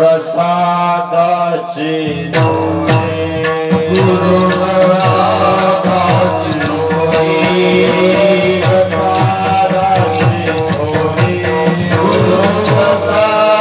प्रसादाची Guru प्रसादाची Guru प्रसादाची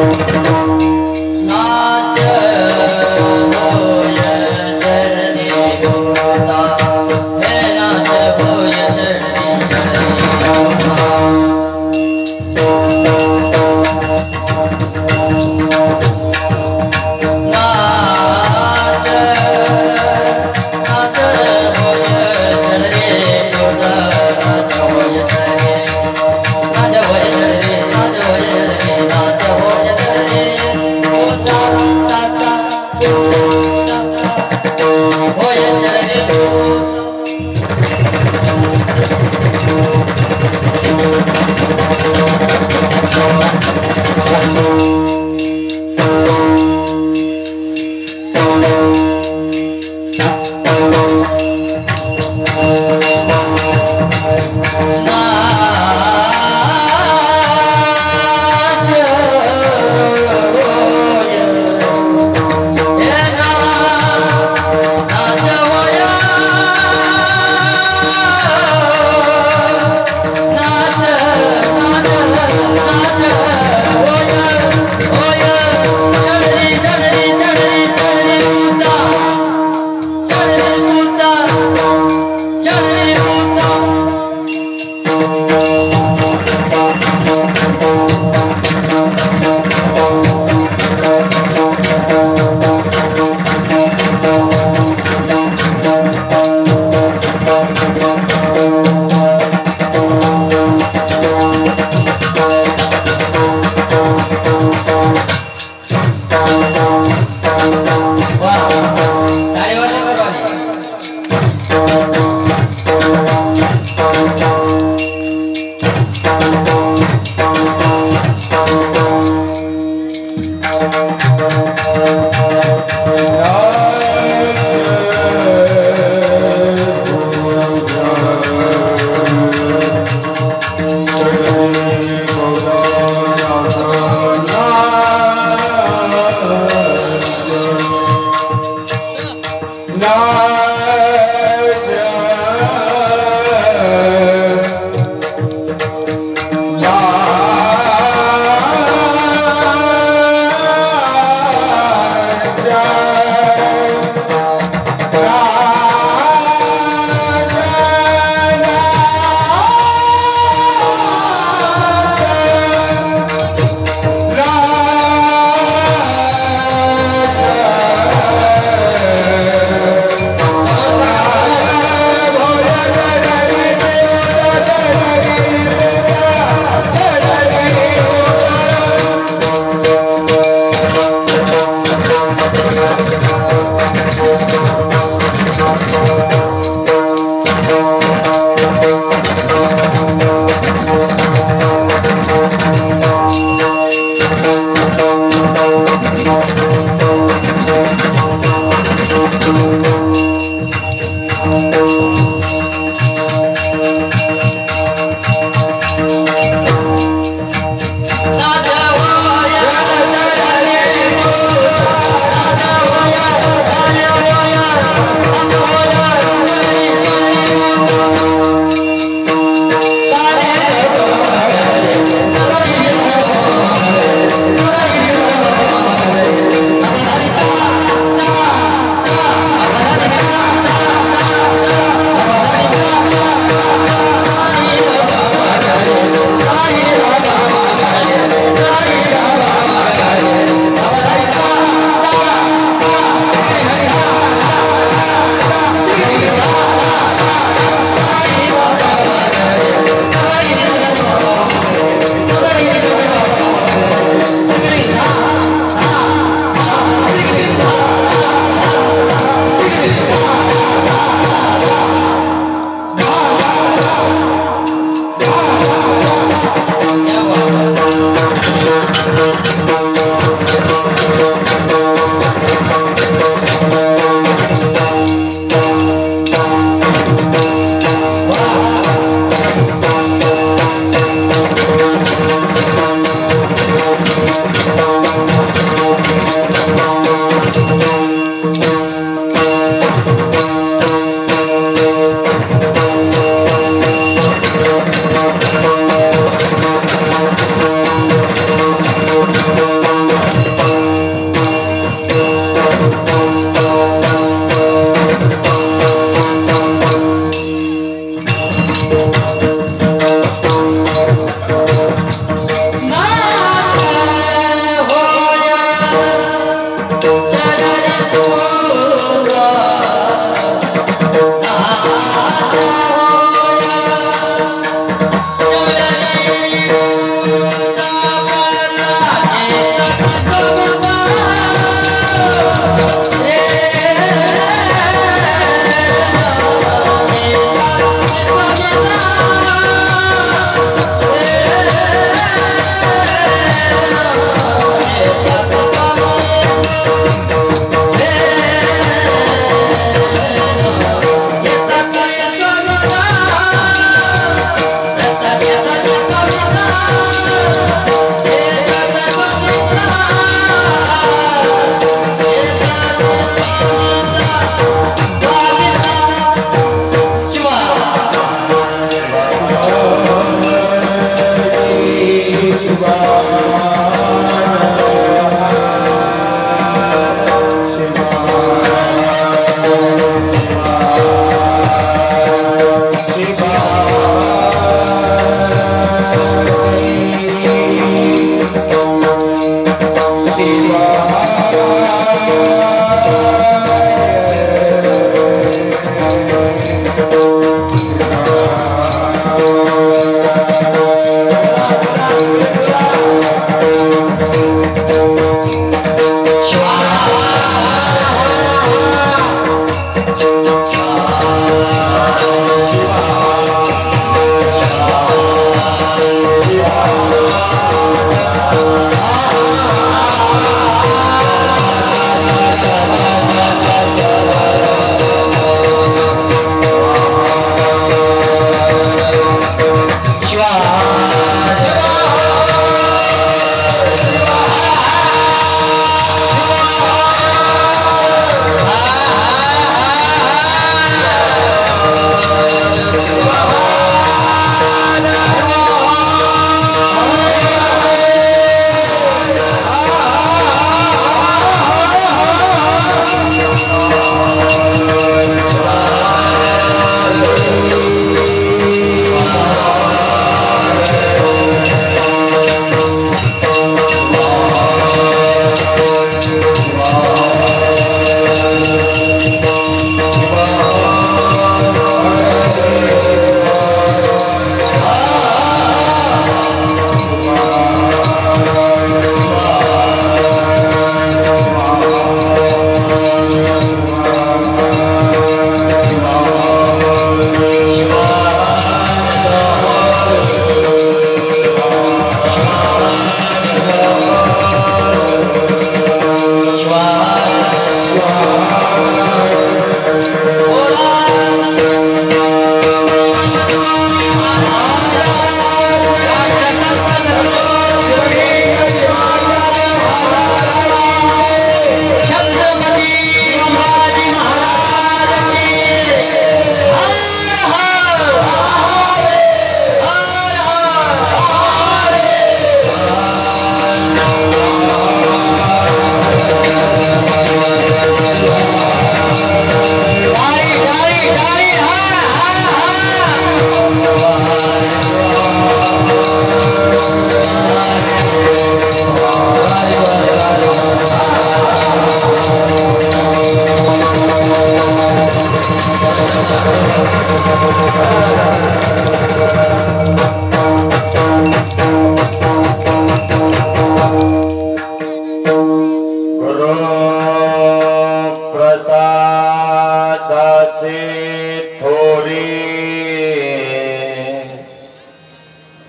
Thank you.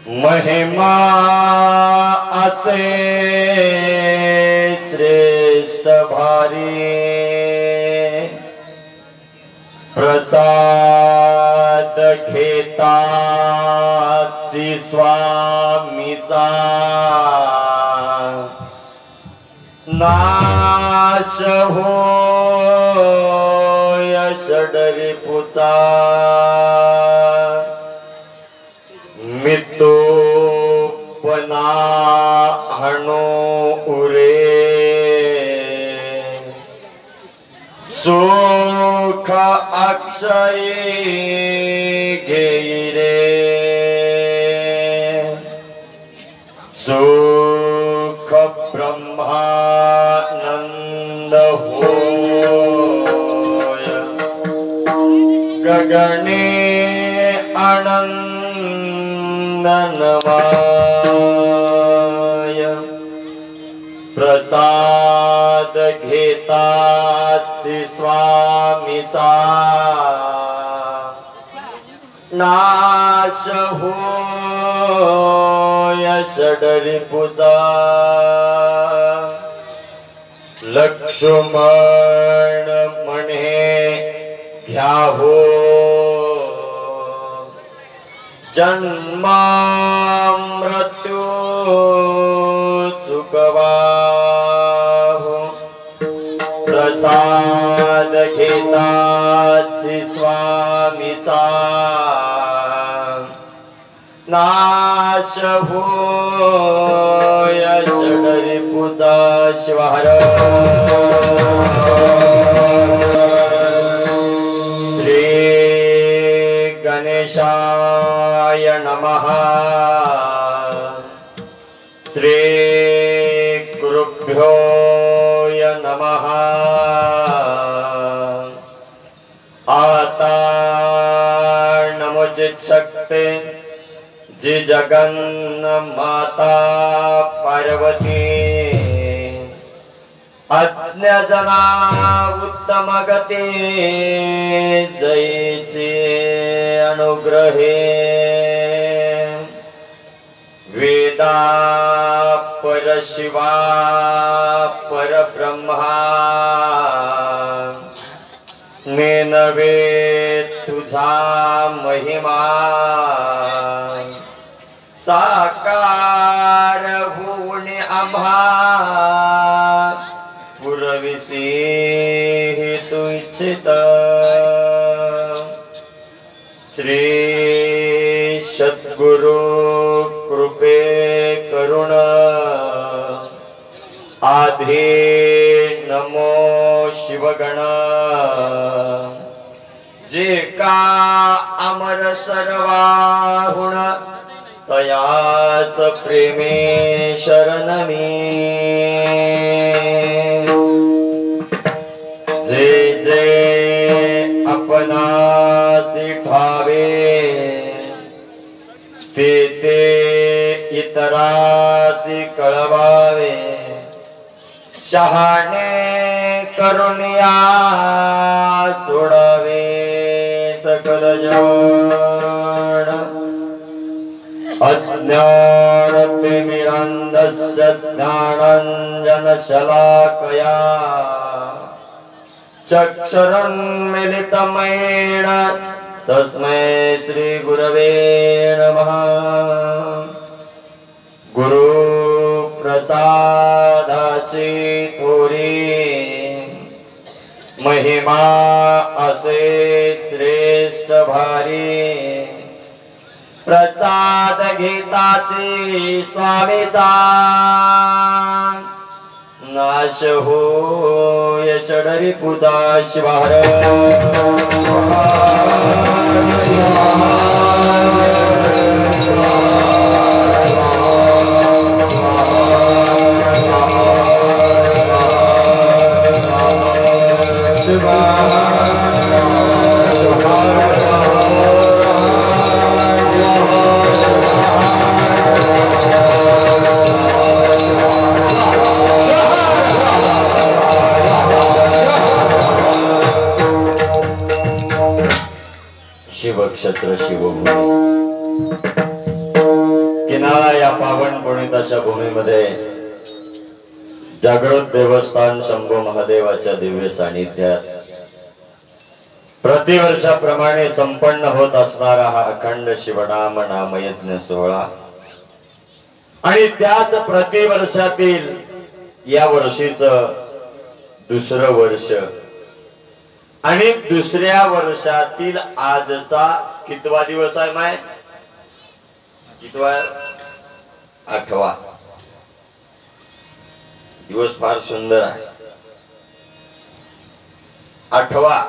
महिमा असे श्रेष्ठ भारी प्रसाद घेताची स्वामीचा नाश होय षडरिपुचा मितोपना हणो उरे सुख अक्षयी घेई रे सुख ब्रह्मानंद होय गगने आनंदनमय प्रसाद घेताची स्वामीचा नाश होय षडरिपुचा लक्ष्मण म्हणे घ्याहो जन्मा मृत्यू चुकवाहो प्रसाद घेताची स्वामीचा नाश होय षडरिपुचा शिवहर श्री गणेशाय नमः श्री गुरुभ्यो नमः आता नमोचित शक्ति जी जगन्न माता पार्वती अज्ञजना उत्तम गती जयचे अनुग्रहे वेदा परशिवा परब्रह्मा नेनवे तुझा महिमा साकार होऊन आम्हा पुरविसी तू इच्छित श्री सद्गुरु कृपे करुण आधी नमो शिवगण जे का अमर सर्वाहुण तयास प्रेमे शरणमी जे जे अपनासी ठावे ते ते इतरासी कळवावे शहाणे करुणिया सोडावे सकल जन अज्ञानतिमिरान्धस्य ज्ञानाञ्जनशलाकया चक्षुरुन्मिलितमेन तस्मै श्री गुरवे नमः गुरु प्रसादाची थोरी महिमा असे श्रेष्ठ भारी प्रसाद घेताची स्वामीचा नाश होय षडरी पूजा शिवार शिवक्षेत्र शिवभूमी किनाळा या पावन पुणिताच्या भूमीमध्ये जागृत देवस्थान शंभू महादेवाच्या दिव्य सानिध्यात प्रतिवर्षाप्रमाणे संपन्न होत असणारा हा अखंड शिवनाम नामयज्ञ सोहळा आणि त्याच प्रतिवर्षातील या वर्षीचं दुसरं वर्ष आणि दुसऱ्या वर्षातील आजचा कितवा दिवस आहे माय कितवा 8वा दिवस फार सुंदर आहे 8वा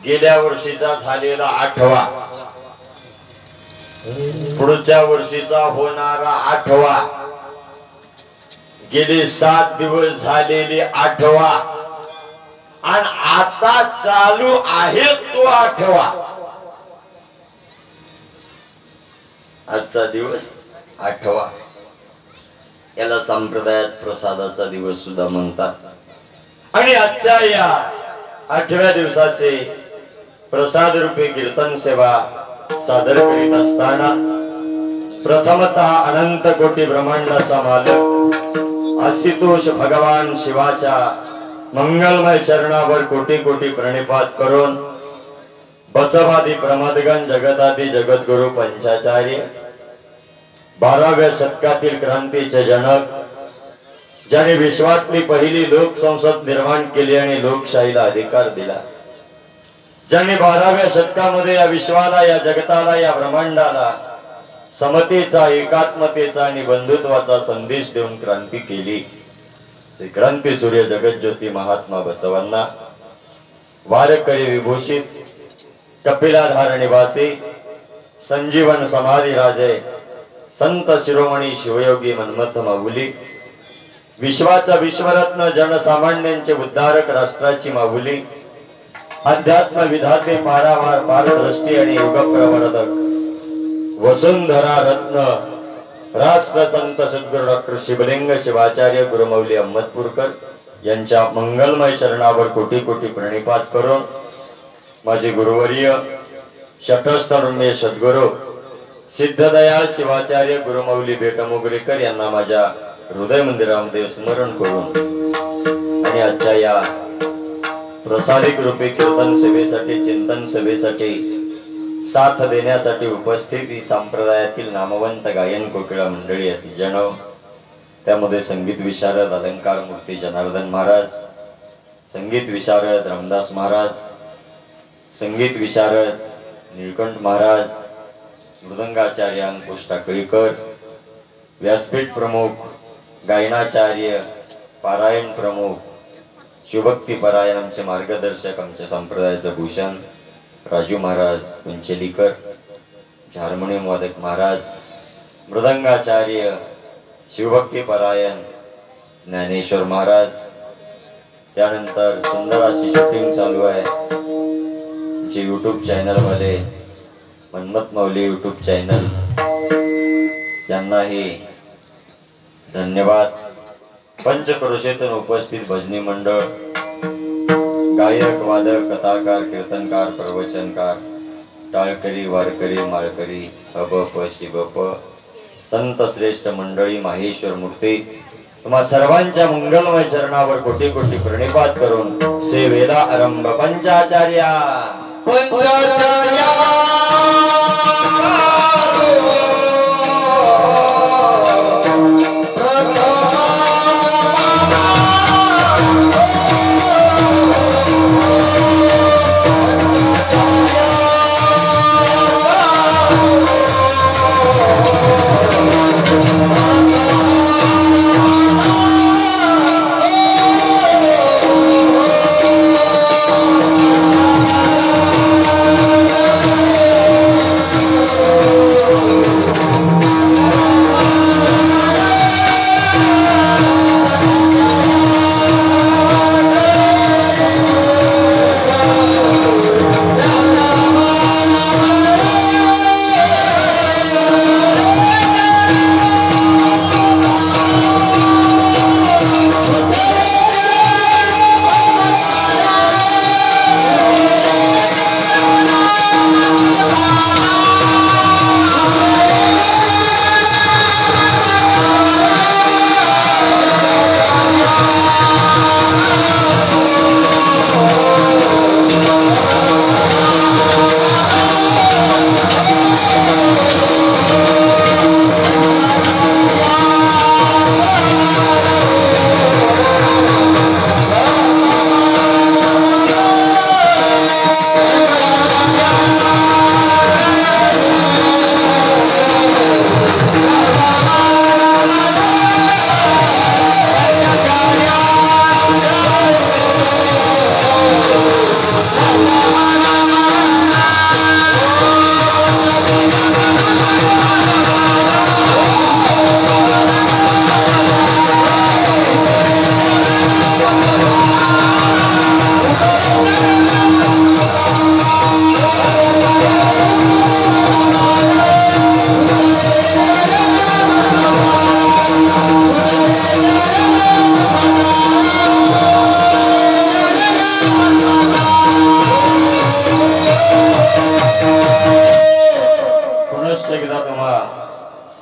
गेल्या वर्षीचा झालेला 8वा पुढच्या वर्षीचा होणारा 8वा गेले 7 दिवस झालेले 8वा आणि आता चालू आहे तो 8वा आजचा दिवस 8वा याला संप्रदायात प्रसादाचा दिवस सुद्धा म्हणतात आणि आजच्या या 8व्या दिवसाचे प्रसाद रूपी कीर्तन सेवा सादर करीत असताना प्रथमतः अनंत कोटी ब्रह्मांडाचा मालक आशुतोष भगवान शिवाच्या मंगलमय चरणावर कोटी कोटी प्रणिपात करून बसवादी प्रमदगण जगतादी जगद्गुरु पंचाचार्य 12व्या शतकातील क्रांतीचे जनक ज्याने विश्वातली पहिली लोकसंसद निर्माण केली आणि लोकशाहीला अधिकार दिला ज्याने 12व्या शतकामध्ये या विश्वाला या जगताला या ब्रह्मांडाला समतेचा एकात्मतेचा आणि बंधुत्वाचा संदेश देऊन क्रांती केली श्री क्रांती सूर्य जगज्योती महात्मा बसवांना वारकरी विभूषित कपिलाधार निवासी संजीवन समाधी राजे संत शिरोमणी शिवयोगी मनमथ माऊली विश्वाचा विश्वरत्न जनसामान्यांचे उद्धारक राष्ट्राची माऊली अध्यात्म विधाते पारावार पारदृष्टी आणि युग प्रवर्धक वसुंधरा रत्न राष्ट्र संत सद्गुरु डॉक्टर शिवलिंग शिवाचार्य गुरुमौली अहमदपूरकर यांच्या मंगलमय चरणावर कोटी कोटी प्रणिपात करून माझे गुरुवर्य शठस्थरुण्य सद्गुरु सिद्धदयाल शिवाचार्य गुरुमौली बेटमुगरीकर यांना माझ्या हृदय मंदिरामध्ये स्मरण करून आणि आजच्या या प्रसादिक रूपी कीर्तन सेवेसाठी चिंतन सेवेसाठी साथ देण्यासाठी उपस्थित ही संप्रदायातील नामवंत गायन कोकिळा मंडळी असे जणव त्यामध्ये संगीत विशारद अलंकार मूर्ती जनार्दन महाराज संगीत विशारद रामदास महाराज संगीत विशारद निळकंठ महाराज मृदंगाचार्य अंकुश टाकळीकर व्यासपीठ प्रमुख गायनाचार्य पारायण प्रमुख शिवभक्ती परायण आमचे मार्गदर्शक आमच्या संप्रदायाचे भूषण राजू महाराज कुंचेलीकर हार्मोनियम वादक महाराज मृदंगाचार्य शिवभक्ती परायण ज्ञानेश्वर महाराज त्यानंतर सुंदर अशी शूटिंग चालू आहे जे यूट्यूब चॅनल मध्ये मनमथ माऊली यूट्यूब चॅनल यांनाही धन्यवाद पंचक्रोशीतून उपस्थित भजनी मंडळ गायक वादक कथाकार कीर्तनकार प्रवचनकार टाळकरी वारकरी माळकरी हबप शिवप संत श्रेष्ठ मंडळी माहेश्वर मूर्ती तुम्हा सर्वांच्या मंगलमय चरणावर कोटी कोटी प्रणिपात करून सेवेला आरंभ पंचाचार्या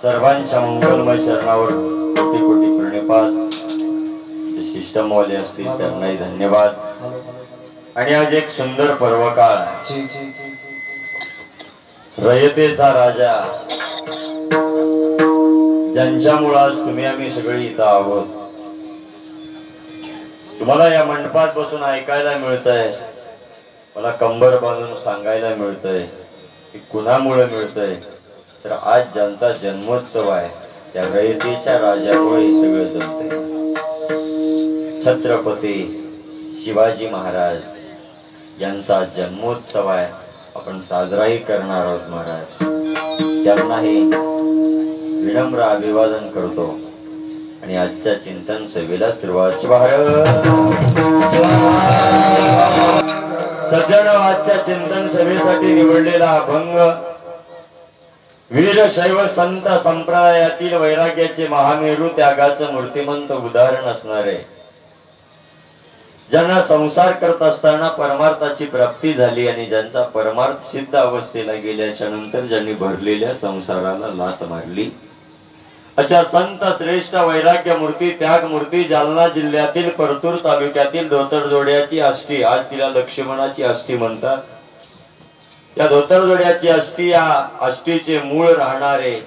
सर्वांच्या मंगलमय चरणावर कोटी कोटी प्रणिपात. शिष्टमवाले असतील त्यांनाही धन्यवाद. आणि आज एक सुंदर पर्वकाळ, रयतेचा राजा, ज्यांच्यामुळे आज तुम्ही आम्ही सगळे इथं आहोत. तुम्हाला या मंडपात बसून ऐकायला मिळतंय, मला कंबर बांधून सांगायला मिळतंय की कुणामुळे मिळतंय, तर आज ज्यांचा जन्मोत्सव आहे त्या रयतेच्या राजामुळे हे सगळं जमतंय. छत्रपती शिवाजी महाराज यांचा जन्मोत्सव आहे, आपण साजराही करणार आहोत. महाराज त्यांनाही विनम्र अभिवादन करतो आणि आजच्या चिंतन सभेला सुरुवात. सज्जन, आजच्या चिंतन सभेसाठी निवडलेला अभंग वीरशैव संत संप्रदायातील वैराग्याचे महामेरू, त्यागाचं मूर्तिमंत उदाहरण असणारे, ज्यांना संसार करत असताना परमार्थाची प्राप्ती झाली आणि ज्यांचा परमार्थ सिद्ध अवस्थेला गेल्याच्या नंतर ज्यांनी भरलेल्या संसाराला लाथ मारली, अशा संत श्रेष्ठ वैराग्य मूर्ती, त्याग मूर्ती, जालना जिल्ह्यातील परतूर तालुक्यातील धोतरजोड्याची आष्टी, आज तिला लक्ष्मणाची आष्टी म्हणतात. या धोतरजोड्याची आष्टी, या आष्टीचे मूळ राहणारे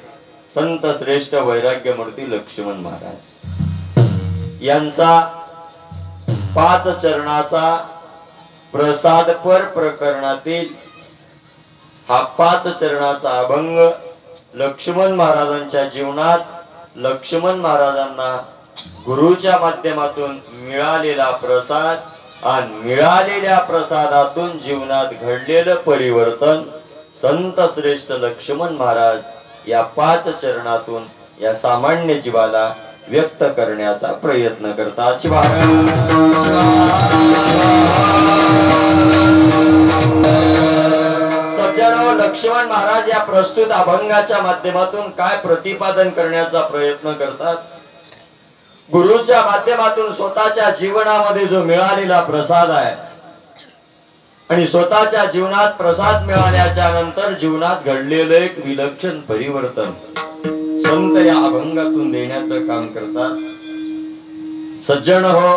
संत श्रेष्ठ वैराग्य मूर्ती लक्ष्मण महाराज यांचा 5 चरणाचा प्रसादपर प्रकरणातील हा 5 चरणाचा अभंग लक्ष्मण महाराजांच्या जीवनात, लक्ष्मण महाराजांना गुरुच्या माध्यमातून मिळालेला प्रसाद आणि मिळालेल्या प्रसादातून जीवनात घडलेलं परिवर्तन, संत श्रेष्ठ लक्ष्मण महाराज या 5 चरणातून या सामान्य जीवाला व्यक्त करण्याचा प्रयत्न करतात. सज्जनो, लक्ष्मण महाराज या प्रस्तुत अभंगाच्या माध्यमातून काय प्रतिपादन करण्याचा प्रयत्न करतात? गुरुच्या माध्यमातून स्वतःच्या जीवनामध्ये जो मिळालेला प्रसाद आहे आणि स्वतःच्या जीवनात प्रसाद मिळाल्याच्या नंतर जीवनात घडलेलं एक विलक्षण परिवर्तन संत या अभंगातून देण्याचं काम करतात. सज्जन हो,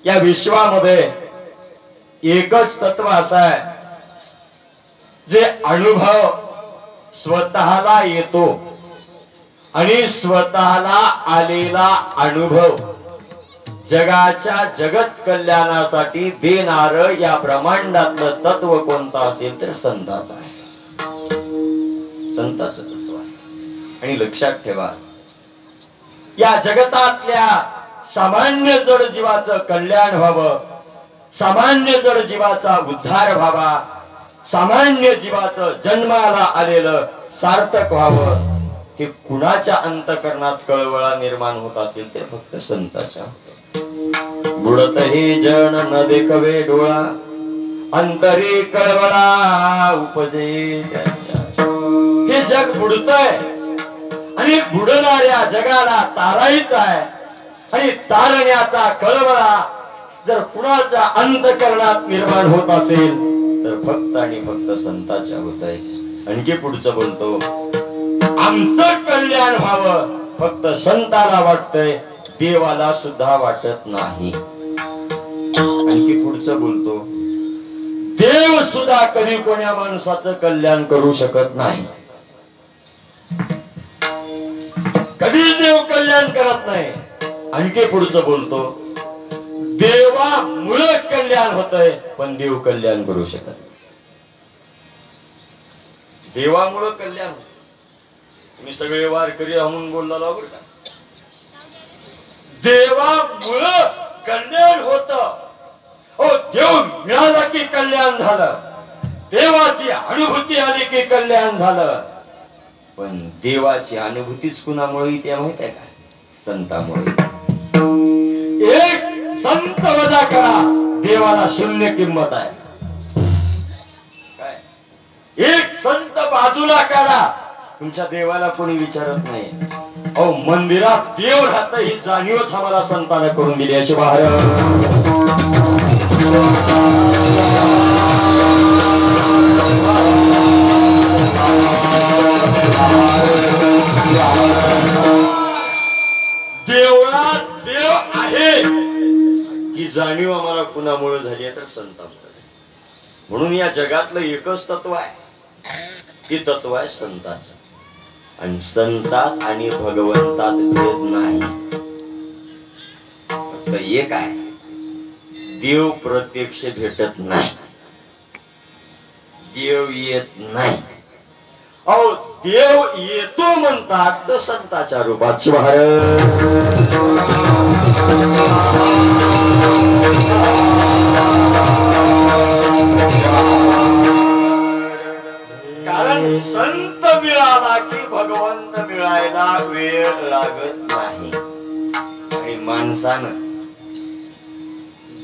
या विश्वामध्ये एकच तत्व असं आहे जे अनुभव स्वतःला येतो आणि स्वतःला आलेला अनुभव जगाच्या जगत कल्याणासाठी देणार या ब्रह्मांडातलं तत्व कोणतं असेल तर संताचं आहे. संताचं तत्व आहे. आणि लक्षात ठेवा, या जगतातल्या सामान्य जड जीवाचं कल्याण व्हावं, सामान्य जड जीवाचा उद्धार व्हावा, सामान्य जीवाचं जन्माला आलेलं सार्थक व्हावं, हे कुणाच्या अंतकरणात कळवळा निर्माण होत असेल ते फक्त संताच्या. बुडत हे जन न देखवे डोळा, अंतरी कळवळा उपजे. हे जग बुडतंय आणि बुडणाऱ्या जगाला तारायचं आहे आणि तारण्याचा कळवळा जर कुणाच्या अंतकरणात निर्माण होत असेल तर फक्त आणि फक्त संताच्या होत आहे. आणखी पुढचं बोलतो, आमचं कल्याण व्हावं फक्त संताला वाटतंय, देवाला सुद्धा वाटत नाही. आणखी पुढचं बोलतो, देव सुद्धा कधी कोण्या माणसाचं कल्याण करू शकत नाही. कधीच देव कल्याण करत नाही. आणखी पुढचं बोलतो, देवामुळे कल्याण होतंय पण देव कल्याण करू शकत नाही. देवामुळे कल्याण, तुम्ही सगळे वारकरी म्हणून बोलला बरं का, देवामुळे कल्याण होत. हो, देव मिळाला की कल्याण झालं, देवाची अनुभूती आली की कल्याण झालं. पण देवाची अनुभूतीच कुणामुळे ते माहित आहे का? संतामुळे. एक संत वजा करा, देवाला शून्य किंमत आहे. काय? एक संत बाजूला काढा, तुमच्या देवाला कोणी विचारत नाही. अहो, मंदिरात देव राहत ही जाणीवच आम्हाला संतांना करून दिली. अशी बाहेर देवळात देव आहे ही जाणीव आम्हाला कुणामुळे झाली आहे तर संतांमुळे. म्हणून या जगातलं एकच तत्व आहे, ते तत्व आहे संताचं. आणि संतात आणि भगवंतात भेद नाही. फक्त एक आहे, देव प्रत्यक्ष भेटत नाही, देव येत नाही. अहो देव येतो म्हणतात तर संताच्या रूपात. कारण संत मिळाला की भगवंत मिळायला वेळ लागत नाही. आणि माणसानं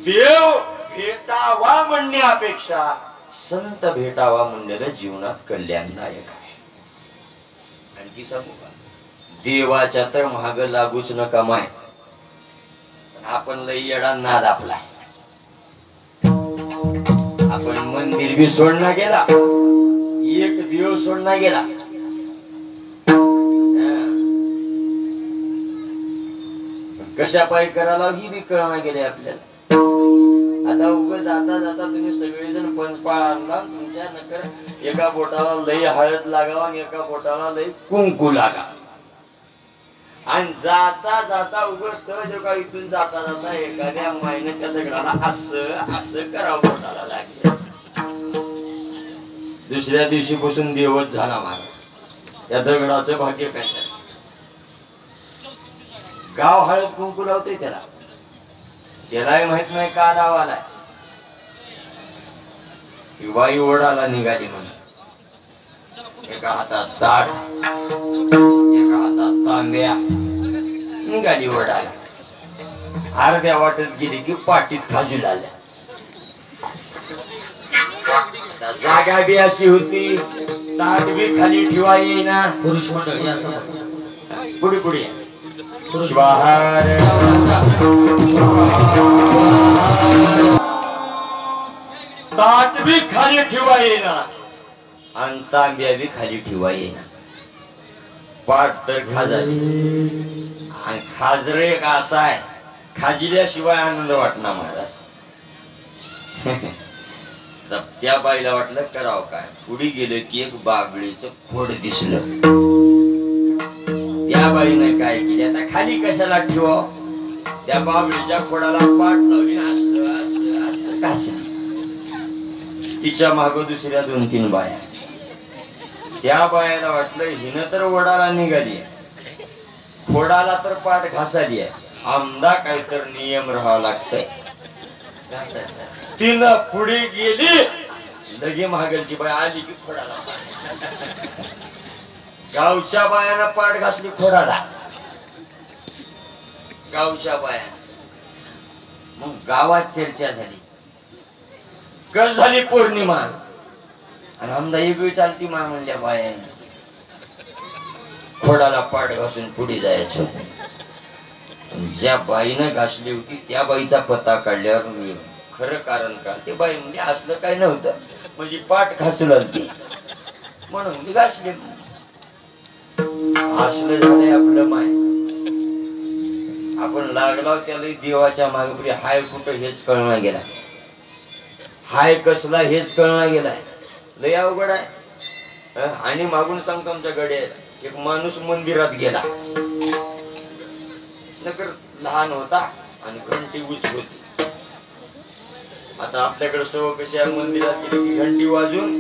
देव भेटावा म्हणण्यापेक्षा संत भेटावा म्हणण्याला जीवनात कल्याणदायक आहे. आणखी सांगू का, देवाच्या तर महाग लागूच नका माय. आपण लई येडा नाद आपला. आपण मंदिर बी सोडणं गेला, एक देव सोडणं गेला. कशा पायी करायला ही बी कळना गेले आपल्याला. आता उगाच जाता जाता तुम्ही सगळेजण पंचपाळ आणला, तुमच्या नकर एका बोटाला लई हळद लागावा आणि एका बोटाला लई कुंकू लागा. आणि जाता जाता उगाच सहज का इथून जाता जाता एखाद्या महिन्याच्या दगडाला असं असं करावं बोटाला लागले. दुसऱ्या दिवशीपासून देवच झाला महाराज. या दगडाचं भाग्य काय. गाव हळद कुंकू लावते त्याला, त्यालाही माहित नाही का डाव आलाय. वाई ओढाला निघाली म्हणून एका हातात ताट एका हातात तांब्या निघाली ओढाला. अर्ध्या वाटत गेली की पाठीत खाजू आल्या. जागा बी अशी होती, ताट बी खाली ठेवा येईना. पुरुष मंडळी असं पुढे पुढे ताट बी खाली ठेवा येईना आणि तांब्या बी खाली ठेवा येईना. पाठ तर खाजाली. आणि खाजर एक असा आहे, खाजिल्याशिवाय आनंद वाटणार महाराज. त्या बाईला वाटलं करावं काय. पुढे गेलं की एक बाबळीचं खोड दिसलं. त्या बाईने काय केली, आता खाली कशाला ठेवा. त्या बाबळीच्या खोडाला पाठ लावली. असं असं असं कसं. तिच्या माग दुसऱ्या 2-3 बाया. त्या बायाला वाटलं हिनं तर वडाला निघाली, खोडाला तर पाठ घासाली आहे, आमदा काहीतरी नियम राहावा लागतंय. तिनं पुढे गेली, लगे महागलची बाई आली की खोडाला. गावच्या बायानं पाठ घासली खोडाला, गावच्या बाया. मग गावात चर्चा झाली. कस झाली पौर्णिमा आणि आमदा एक वेळ चालती मा म्हणल्या बायाने. खोडाला पाठ घासून पुढे जायचं. ज्या बाईनं घासली होती त्या बाईचा पत्ता काढल्यावर खरं कारण का ते बाई म्हणजे असलं काही नव्हतं, म्हणजे पाठ घासू लागली म्हणून मी घासले. असलं झालंय आपलं माय. आपण लागला त्याला देवाच्या मागे हाय कुठं हेच कळणार गेला, हाय कसला हेच कळणार गेलाय. लय अवघड आहे. आणि मागून सांगतो आमच्या गडे एक माणूस मंदिरात गेला. नकर लहान होता आणि घंटी उच होती. आता आपल्याकडे सव कशी आहे, मंदिरात गेली की घंटी वाजून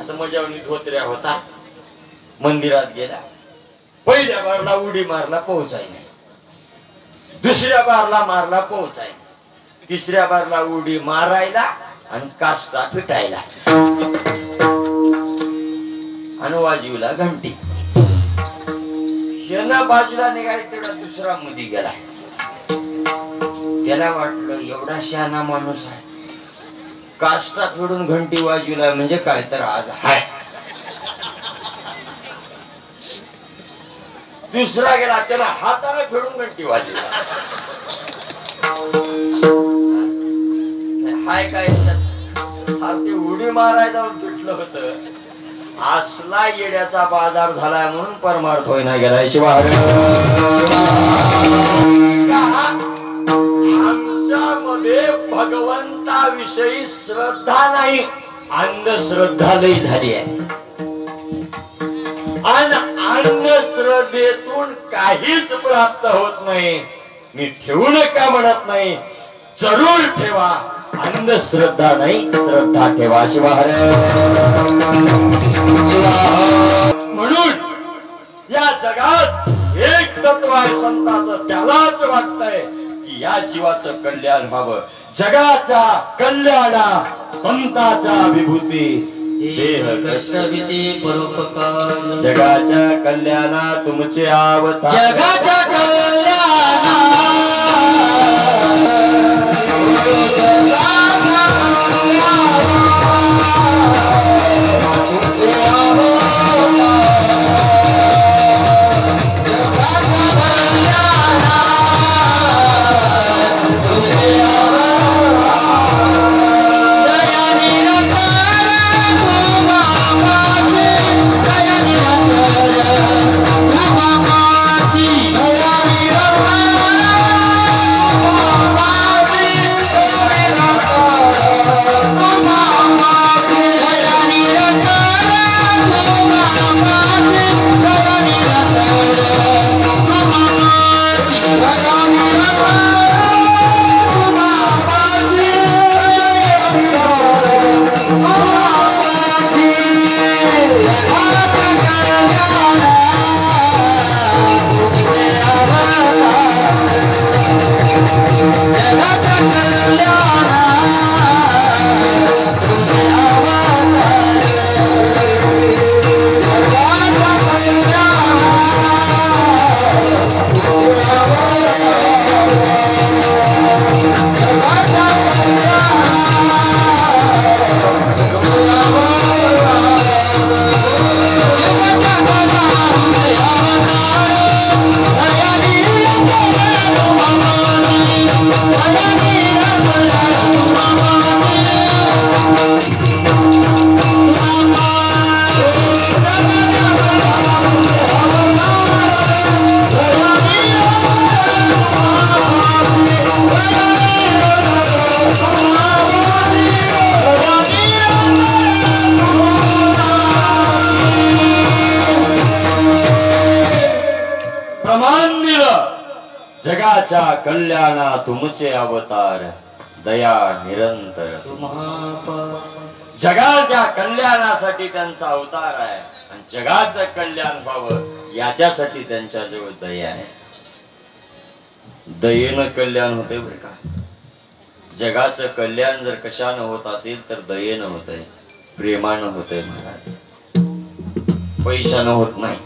असं मजावणी धोत्र्या होता. मंदिरात गेला, पहिल्या बारला उडी मारला पोहोचाय नाही, दुसऱ्या बारला मारला पोहोचाय, तिसऱ्या बारला उडी मारायला आणि काष्टा फिटायला आणि वाजवला घंटी. शेणा बाजूला निघाली तेवढा दुसरा मध्ये गेला. त्याला वाटलं एवढा शहाणा माणूस आहे, काष्टा फिरून घंटी वाजवला म्हणजे काय तर आज हाय. दुसरा गेला, त्याला हाताला फिरून घंटी वाजवला. हाय काय ते उडी मारायला भेटलं होतं असला येड्याचा बाजार झालाय म्हणून परमार्थ होईना गेलाय. शिवाय आमच्यामध्ये भगवंताविषयी श्रद्धा नाही, अंधश्रद्धा लई झाली आहे. आणि अंधश्रद्धेतून काहीच प्राप्त होत नाही. मी ठेवू नका म्हणत नाही, जरूर ठेवा. अंधश्रद्धा नाही, श्रद्धा ठेवा. शिवाय म्हणून या जगात एक तत्व आहे संताचं, त्यालाच वाटतंय की या जीवाचं कल्याण व्हावं. जगाच्या कल्याणा संताच्या विभूती, देह कष्टविधी परोपकार. जगाच्या कल्याणा तुमचे अवतार, जगाच्या कल्याणा जगाच्या कल्याणा तुमचे अवतार, दया निरंतर. जगाच्या कल्याणासाठी त्यांचा अवतार आहे आणि जगाचं कल्याण व्हावं याच्यासाठी त्यांच्याजवळ दया आहे. दयेनं कल्याण होते बरं का. जगाचं कल्याण जर कशानं होत असेल तर दयेनं होतंय, प्रेमानं होतंय महाराज. पैशानं होत नाही.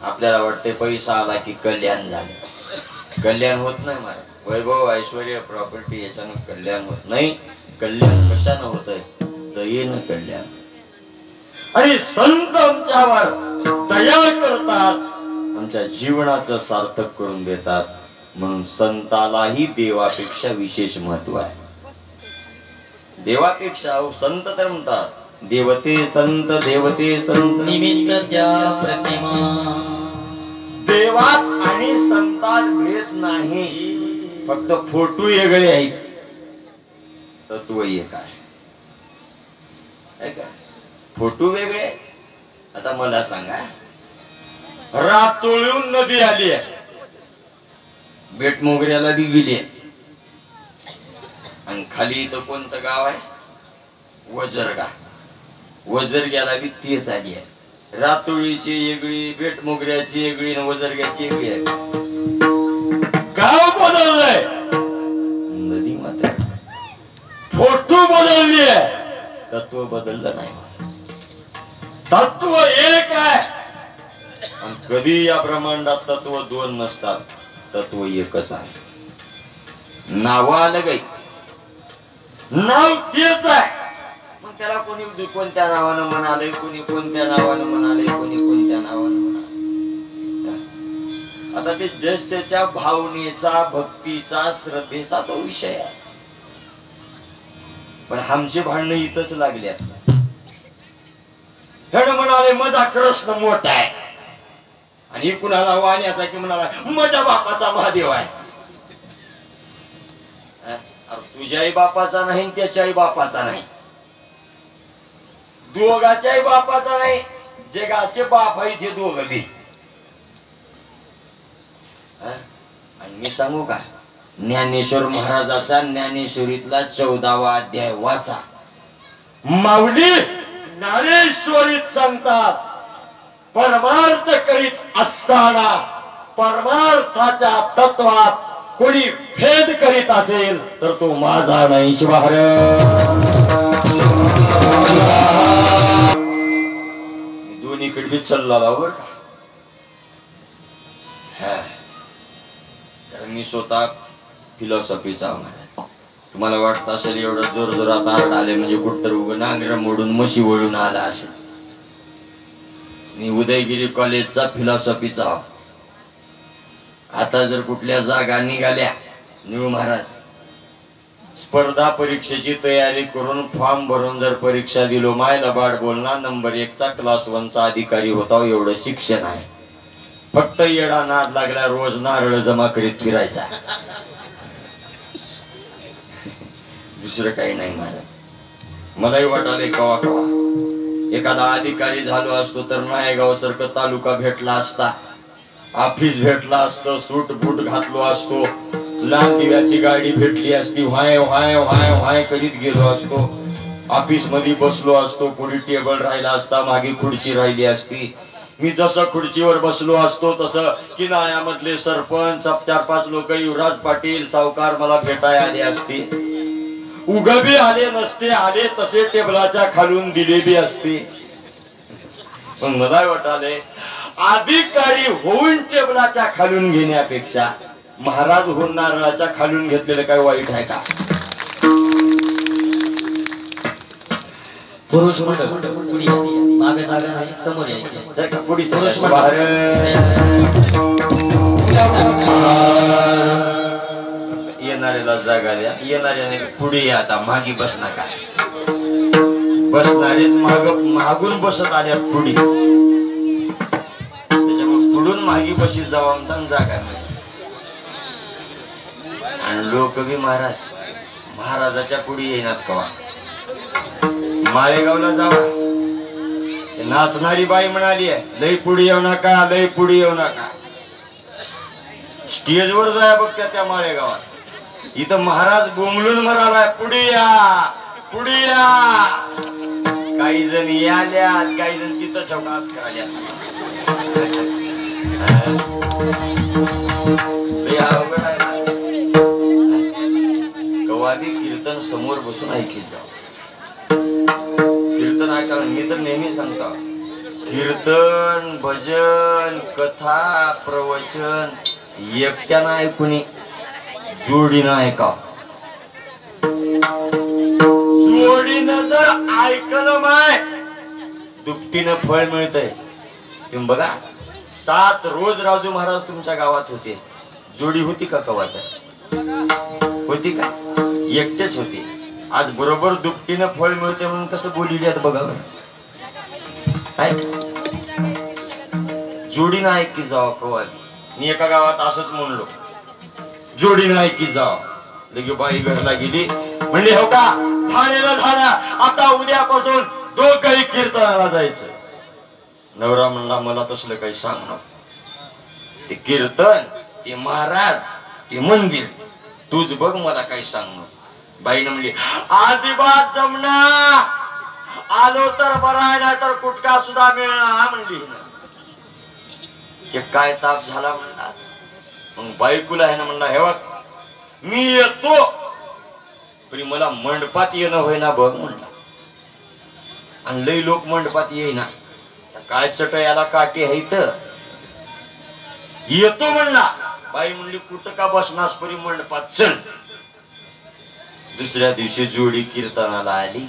आपल्याला वाटते पैसा आला की कल्याण झाले. कल्याण होत नाही महाराज. वैभव ऐश्वर्य प्रॉपर्टी याच्यानं कल्याण होत नाही. कल्याण कशानं होतंय? दयेनं कल्याण. आणि संत आमच्यावर दया करतात, आमच्या जीवनाचं सार्थक करून देतात. म्हणून संतालाही देवापेक्षा विशेष महत्व आहे. देवापेक्षा संत तर म्हणतात देवते संत, देवते संत निमित्त त्या प्रतिमा. देवात आणि संतात भेद नाही, फक्त फोटो वेगळे आहेत, तत्व एक आहे. फोटो वेगळे. आता मला सांगा, रातोळून नदी आली आहे, बेटमोगऱ्याला बी गेली आहे, आणि खाली इथं कोणतं गाव आहे? वजरगा. वजरग्याला बी तीच आली आहे. रातोळीची वेगळी, बेटमोगऱ्याची वेगळी, वजरग्याची वेगळी आहे. गाव बदललंय, नदी मात्र. फोटो बदलली आहे, तत्व बदललं नाही. तत्व एक आहे. आणि कधी या ब्रह्मांडात तत्व दोन नसतात, तत्व एकच आहे. नाव अलग आहे, नाव तेच आहे. मग त्याला कोणी कोणत्या नावानं म्हणाले, कोणी कोणत्या नावानं म्हणाले, कोणी कोणत्या नावानं म्हणाले. आता ते जस्ट त्याच्या भावनेचा, भक्तीचा, श्रद्धेचा तो विषय आहे. पण आमचे भांडणं इथंच लागले. ह्यानं म्हणाले माझा कृष्ण मोठा आहे आणि कुणाला वाण्याचा की म्हणाला माझ्या बापाचा महादेव आहे. तुझ्याही बापाचा नाही त्याच्याही बापाचा नाही, दोघाच्याही बापाचा नाही, जगाचे बाप आहे ते दोघं बी. आणि मी सांगू का, ज्ञानेश्वर महाराजाचा ज्ञानेश्वरीतला 14वा अध्याय वाचा. माऊली ज्ञानेश्वरीत सांगतात, परमार्थ करीत असताना परमार्थाच्या तत्वात कोणी भेद करीत असेल तर तो माझा नाही. शिवाहर दोन्हीकडे बी चालला बर का. कारण मी स्वतः फिलॉसॉफीचा होणार. तुम्हाला वाटत असेल एवढं जोर जोरात आरड आले म्हणजे कुठतर उगं नांगर मोडून म्हशी वळून आला असेल. मी उदयगिरी कॉलेजचा फिलॉसॉफीचा. आता जर कुठल्या जागा निघाल्या निळू महाराज, स्पर्धा परीक्षेची तयारी करून फॉर्म भरून जर परीक्षा दिलो, मायला बाड बोलणार नंबर 1 चा क्लास 1 चा अधिकारी होता. एवढं शिक्षण आहे. फक्त येडा नाद लागला रोज नारळ जमा करीत फिरायचा, दुसरं काही नाही महाराज. मलाही वाटाले कवा कवा एखादा अधिकारी झालो असतो तर नायगाव सारखं तालुका भेटला असता, ऑफिस भेटला असतं, सूट बूट घातलो असतो, लाल दिव्याची गाडी भेटली असती, व्हाय व्हाय व्हाय व्हाय करीत गेलो असतो, ऑफिस मध्ये बसलो असतो, पुढे टेबल राहिला असता, मागे खुर्ची राहिली असती. मी जसं खुर्चीवर बसलो असतो तसं किनाऱ्यामधले सरपंच 4-5 लोक, युवराज पाटील सावकार मला भेटाय आले असते. उगबी आले नसते, आले तसे टेबलाच्या खालून दिले बी असते. पण मला वाटाले अधिकारी होऊन टेबलाच्या खालून घेण्यापेक्षा महाराज होऊन नारळाच्या खालून घेतलेलं काय वाईट आहे का. पुरुष पुढे मागे जागा नाही, समोर यायचे. पुढे पुरुष येणाऱ्याला जागा द्या, येणाऱ्याने पुढे या. आता मागे बस नका, बसणारेच मागून बसत आल्या पुढे. त्याच्यामुळे पुढून मागे बशीत जावा म्हणतात जागा नाही. आणि लोक बी महाराजाच्या पुढे येणार कवा. माळेगावला जावा, नाचणारी बाई म्हणाली लई पुढे येऊ नका, लई पुढे येऊ नका. स्टेजवर जाया बघत्या त्या माळेगावात. इथं महाराज बोंबलून म्हणालाय पुढे या, पुढे या. काही जण याल्या, काही जण तिथं चौकात करायला. कवादी कीर्तन समोर बसून ऐकत जाऊ. कीर्तन ऐकायला मी तर नेहमी सांगतो, कीर्तन भजन कथा प्रवचन एकट्यानं ऐकून जोडीनं ऐका. जोडीनं जर ऐकलं माय दुपटीनं फळ मिळतंय. तुम्ही बघा 7 रोज राजू महाराज तुमच्या गावात होते, जोडी होती का कवाच होती का, एकटेच होते. आज बरोबर दुपटीनं फळ मिळते म्हणून कसं बोलली आहेत बघा. जोडीनं ऐकी जाव कवा. मी एका गावात असंच म्हणलो, जोडीनं ऐकी जाव. लगे बाई घरला गेली, म्हणली हो का ठाण्याला झाला, आता उद्यापासून दोघंही कीर्तनाला जायचं. नवरा म्हणला मला तसलं काही सांग ना, ते कीर्तन ते महाराज ते मंदिर तूच बघ, मला काही सांग ना. बाईनं म्हणली अजिबात जमना, आलो तर बरा आहे ना तर कुटका सुद्धा मिळणार म्हणली. काय ताप झाला म्हणला. मग बायकोला आहे ना म्हणला हे बघ मी येतो तरी मला मंडपात येणं होईना बघ म्हणला. आणि लई लोक मंडपात येईना, काय चट याला काठी आहे तर येतो म्हणला. बाई म्हणली कुठं का बसनास परी मंडपात चल. दुसऱ्या दिवशी जोडी कीर्तनाला आली.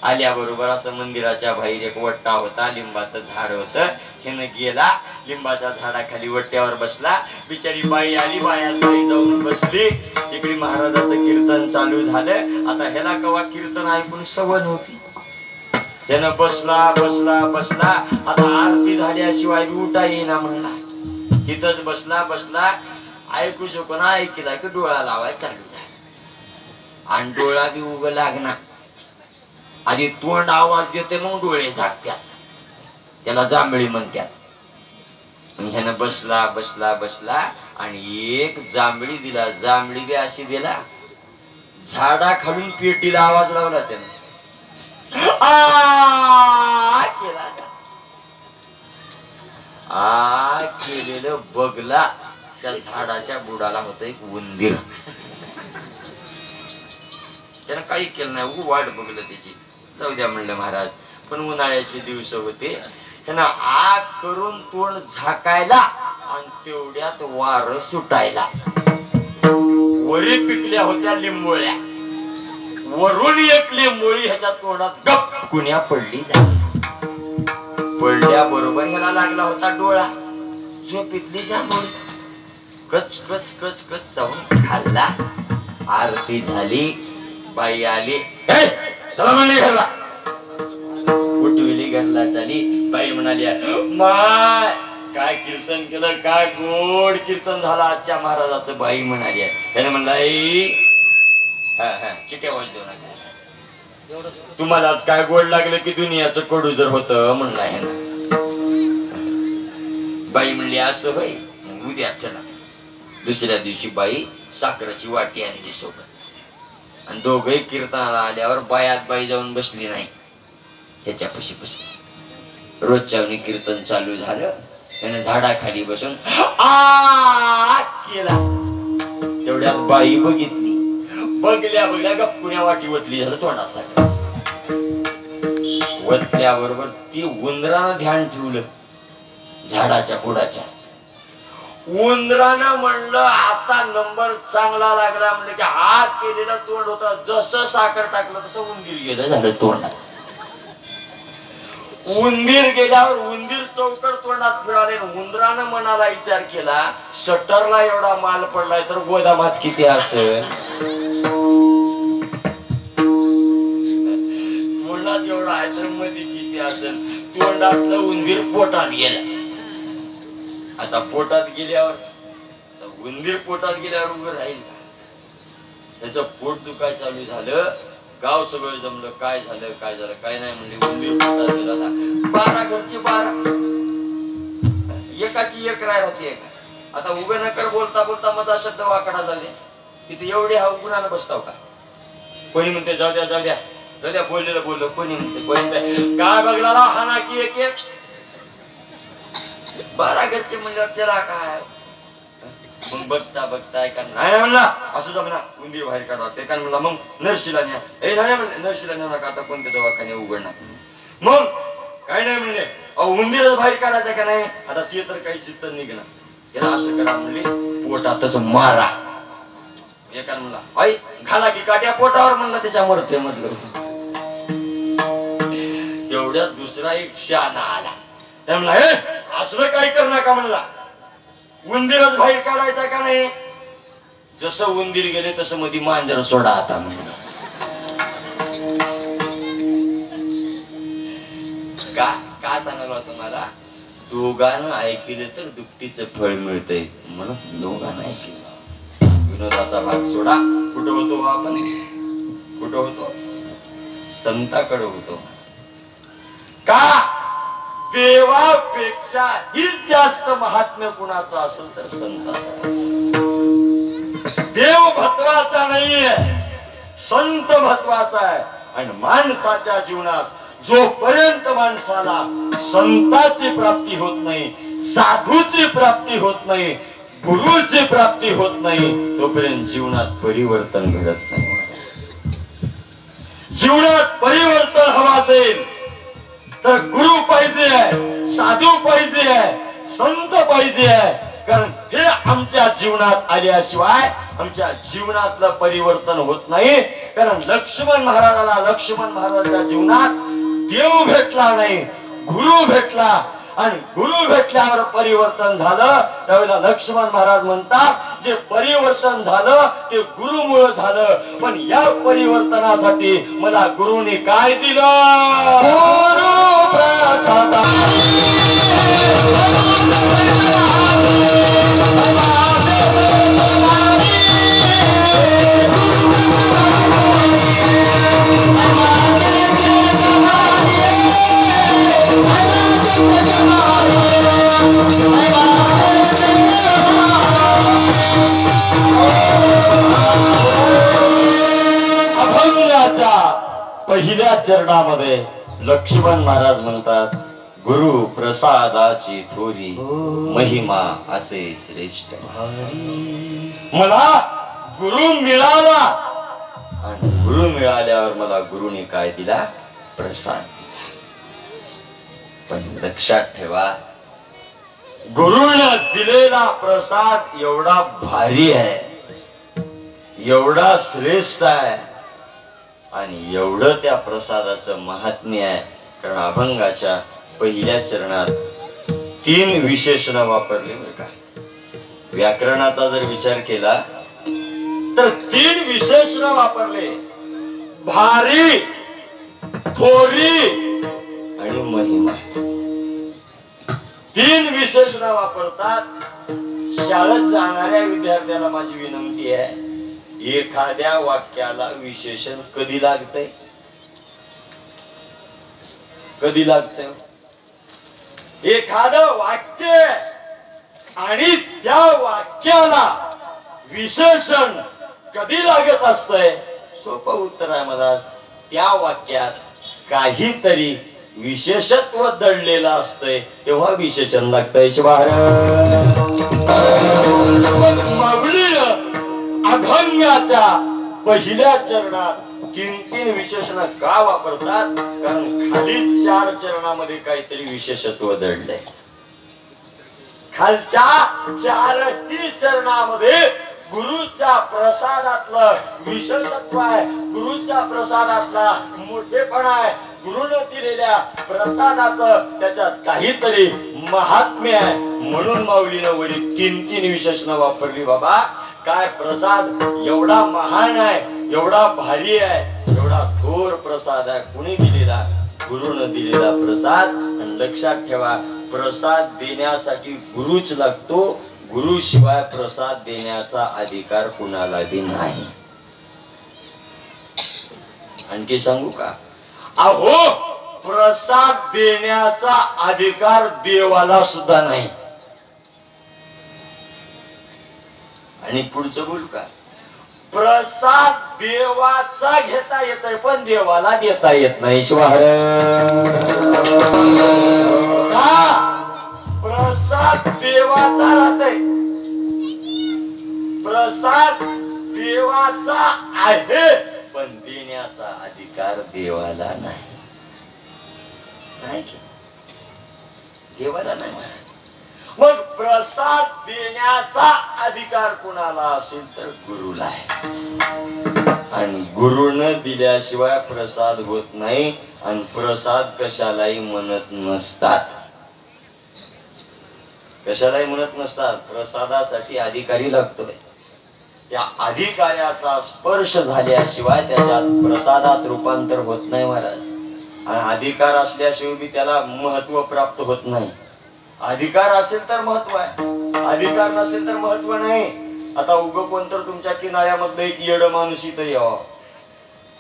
आल्याबरोबर असं मंदिराच्या बाहेर एक वट्टा होता, लिंबाचं झाड होतं. हिनं गेला लिंबाच्या झाडाखाली वट्ट्यावर बसला. बिचारी बाई आली, बाई जाऊन बसली. इकडे महाराजाचं कीर्तन चालू झालं. आता ह्याला कवा कीर्तन ऐकून सवय होती. त्यानं बसला बसला बसला, आता आरती झाल्याशिवाय उठा येईना म्हणला. तिथंच बसला बसला, ऐकू शकू ना ऐकला की डोळा लावायला चालू झाला. आणि डोळा बी उग लागणार. आधी तोंड आवाज देते मग डोळे झाकत्यात, त्याला जांभळी म्हणतात. ह्यानं बसला बसला बसला आणि एक जांभळी दिला. जांभळी बी अशी दिला, झाडा खालून पेटीला आवाज लावला त्यानं. आ केला, आ केलेलं बघला. त्या झाडाच्या बुडाला होत एक उंदीर. त्यानं काही केलं नाही, वाट बघलं त्याची. जाऊ द्या म्हणलं महाराज. पण उन्हाळ्याचे दिवस होते, त्यांना आग करून तोंड झाकायला आणि तेवढ्यात वार सुटायला. वरी पिकल्या होत्या लिंबोळ्या, वरून एक लिंबोळी ह्याच्या तोंडात गप कुण्या पडली. पडल्या बरोबर ह्याला लागला होता डोळा. झोपेतली जांभळी कच कच कच कच जाऊन खाल्ला. आरती झाली, बाई आली, चला म्हणली घरला. उठविली घरला चाली. बाई म्हणाली, माय काय कीर्तन केलं, काय गोड कीर्तन झालं आजच्या महाराजाचं. बाई म्हणाली. त्याने म्हणला, चिट्या वाज देऊ नका, तुम्हाला आज काय गोड लागलं की दुनियाचं कडू जर होत म्हणला. बाई म्हणली, असं होय, उद्या चला. दुसऱ्या दिवशी बाई साखरेची वाटी आणली सोबत. आणि दोघही कीर्तनाला आल्यावर बायात बाई जाऊन बसली नाही, त्याच्या पशी पशी रोजच्या कीर्तन चालू झालं. त्याने झाडाखाली बसून आ केला. तेवढ्यात बाई बघितली. बघल्या बघल्या गप्पुण्या वाटी वतली झालं तोंडात. वतल्याबरोबर ती उंदरानं ध्यान ठेवलं झाडाच्या पुढाच्या. उंदरानं म्हणलं आता नंबर चांगला लागला. म्हणलं की हात केलेला तोंड होता, जसं साखर टाकलं तसं उंदीर गेलं झालं तोंडात. उंदीर गेल्यावर उंदीर चौकड तोंडात फिराले. उंदरानं मनाला विचार केला, शटरला एवढा माल पडलाय तर गोदामात किती असेल. तोंडात एवढा आहे तर मध्ये किती असेल. तोंडातलं उंदीर पोटात गेलं. आता पोटात गेल्यावर उंदीर पोटात गेल्यावर उभं राहील. त्याचं पोट दुखाय चालू झालं. गाव सगळं जमलं, काय झालं काय झालं काय नाही म्हणले. उंदीर पोटात गेला. 12 घरची 12, एकाची एक राय होती. आता उभे नकर बोलता बोलता माझा शब्द वाकडा झाले. तिथे एवढे हा गुणानं बसताव का. कोणी म्हणते जाऊ द्या जाऊ द्या जाऊ द्या, बोललेलं बोललो. कोणी म्हणते काय बघला हाना की एक एक 12 घरचे म्हणल्यावर त्याला काय. मग बघता बघता एका नाही म्हणला असं जमना, उंदीर बाहेर काढा. ते काय म्हणला, मग नर्शीला न्या. नाही म्हणले नर्शीला नेऊ नका, आता कोणत्या दवाखाने उघडणार. मग काय नाही म्हणले, उंदीर बाहेर काढायचं का नाही. आता ते तर काही चित्त निघणार. त्याला असं करा म्हणले, पोटातच मारा. एकानं म्हणला आई घाला की काट्या पोटावर. म्हणला त्याच्या मरते म्हटलं. तेवढ्यात दुसरा एक शहाणा आला. त्या म्हणला असलं काही कर नका म्हणला, उंदीरच बाहेर काढायचा का नाही. जसं उंदीर गेले तसं मध्ये मांजर सोडा आता म्हणलं. का सांगायला तुम्हाला, दोघांना ऐकले तर दुपटीचं फळ मिळतंय म्हणून दोघांना ऐकलं. विनोदाचा भाग सोडा. कुठं होतो आपण, कुठं होतो, संताकडे होतो. का देवापेक्षा ही जास्त महात्म्य कुणाचं असेल तर संताचा. देव महत्वाचा नाहीये, संत महत्वाचा आहे. आणि माणसाच्या जीवनात जोपर्यंत माणसाला संताची प्राप्ती होत नाही, साधूची प्राप्ती होत नाही, गुरुची प्राप्ती होत नाही, तोपर्यंत जीवनात परिवर्तन घडत नाही. जीवनात परिवर्तन हवं असेल तर गुरु पाहिजे आहे, साधू पाहिजे आहे, संत पाहिजे आहे. कारण हे आमच्या जीवनात आल्याशिवाय आमच्या जीवनातलं परिवर्तन होत नाही. कारण लक्ष्मण महाराजाच्या जीवनात देव भेटला नाही, गुरु भेटला. आणि गुरु भेटल्यावर परिवर्तन झालं. त्यावेळेला लक्ष्मण महाराज म्हणतात, जे परिवर्तन झालं ते गुरुमुळे झालं. पण या परिवर्तनासाठी मला गुरुने काय दिलं? गुरु प्रसाद. पहिल्या चरणामध्ये लक्ष्मण महाराज म्हणतात, गुरु प्रसादाची थोरी महिमा असे श्रेष्ठ. मला गुरु मिळाला आणि गुरु मिळाल्यावर मला गुरुने काय दिला? प्रसाद दिला. पण लक्षात ठेवा, गुरुने दिलेला प्रसाद एवढा भारी आहे, एवढा श्रेष्ठ आहे आणि एवढं त्या प्रसादाचं महात्म्य आहे. कारण अभंगाच्या पहिल्या चरणात 3 विशेषण वापरले बरं का. व्याकरणाचा जर विचार केला तर 3 विशेषण वापरले, भारी, थोरी आणि महिमा. 3 विशेषण वापरतात. शाळेत जाणाऱ्या विद्यार्थ्याला माझी विनंती आहे, एखाद्या वाक्याला विशेषण कधी लागतंय? कधी लागतंय? एखादं वाक्य आणि त्या वाक्याला विशेषण कधी लागत असतंय? सोपं उत्तर आहे मला, त्या वाक्यात काहीतरी विशेषत्व दडलेलं असतंय तेव्हा विशेषण लागतंय. अभंगाच्या पहिल्या चरणात 3 विशेषण का वापरतात? कारण खाली 4 चरणामध्ये काहीतरी विशेषत्व दडलंय. खालच्या 4ही चरणामध्ये गुरुच्या प्रसादातलं विशेषत्व आहे, गुरुच्या प्रसादातला मोठेपणा आहे, गुरुने दिलेल्या प्रसादाचं त्याच्यात काहीतरी महात्म्य आहे. म्हणून माऊलीनं वरी 3 विशेषण वापरली. बाबा काय प्रसाद एवढा महान आहे, एवढा भारी आहे, एवढा थोर प्रसाद आहे. कुणी दिलेला? गुरुनं दिलेला प्रसाद. आणि लक्षात ठेवा, प्रसाद देण्यासाठी गुरुच लागतो, गुरु शिवाय प्रसाद देण्याचा अधिकार कुणाला बी नाही. आणखी सांगू का? अहो, प्रसाद देण्याचा अधिकार देवाला सुद्धा नाही. आणि पुढचं बोलू का? प्रसाद देवाचा घेता येतोय पण देवाला देता येत नाही. शिवाय प्रसाद देवाचा राहतोय, प्रसाद देवाचा आहे पण देण्याचा अधिकार देवाला नाही. देवाला नाही. मग प्रसाद देण्याचा अधिकार कुणाला असेल तर गुरुला आहे. आणि गुरुनं दिल्याशिवाय प्रसाद होत नाही. आणि प्रसाद कशालाही म्हणत नसतात. कशालाही म्हणत नसतात. प्रसादासाठी अधिकारी लागतोय. त्या अधिकाऱ्याचा स्पर्श झाल्याशिवाय त्याच्यात प्रसादात रूपांतर होत नाही महाराज. आणि अधिकार असल्याशिवाय बी त्याला महत्व प्राप्त होत नाही. अधिकार असेल तर महत्व आहे, अधिकार नसेल तर महत्व नाही. आता उग कोणतर तुमच्या किनाऱ्यामधलं एक येड माणूस इथं यावं,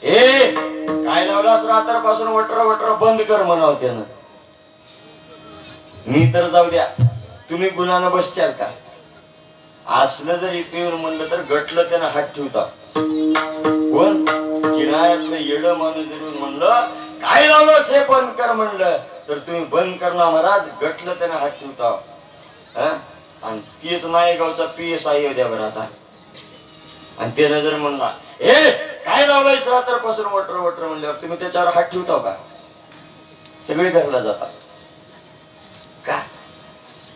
ए काय लावलास रात्रपासून वटर वटर बंद कर म्हणावं त्यानं. मी तर जाऊ द्या, तुम्ही गुन्हानं बसचाल का? असलं जर इथे येऊन म्हणलं तर गटलं त्यानं हात ठेवता. कोण? किनाऱ्यातलं येड माणूस जर म्हणलं काय लावलंस हे बंद कर म्हणलं तर तुम्ही बंद करणार महाराज, गटलं त्यानं हात ठेवता. आणि तेच नायगावचा PSI द्या बरं आता. आणि त्यानं जर म्हणला ए काय लावलंयस रात्रपासून वटर वटर म्हणल्यावर तुम्ही त्याच्यावर हात ठेवता का? सगळे घरला जातात का?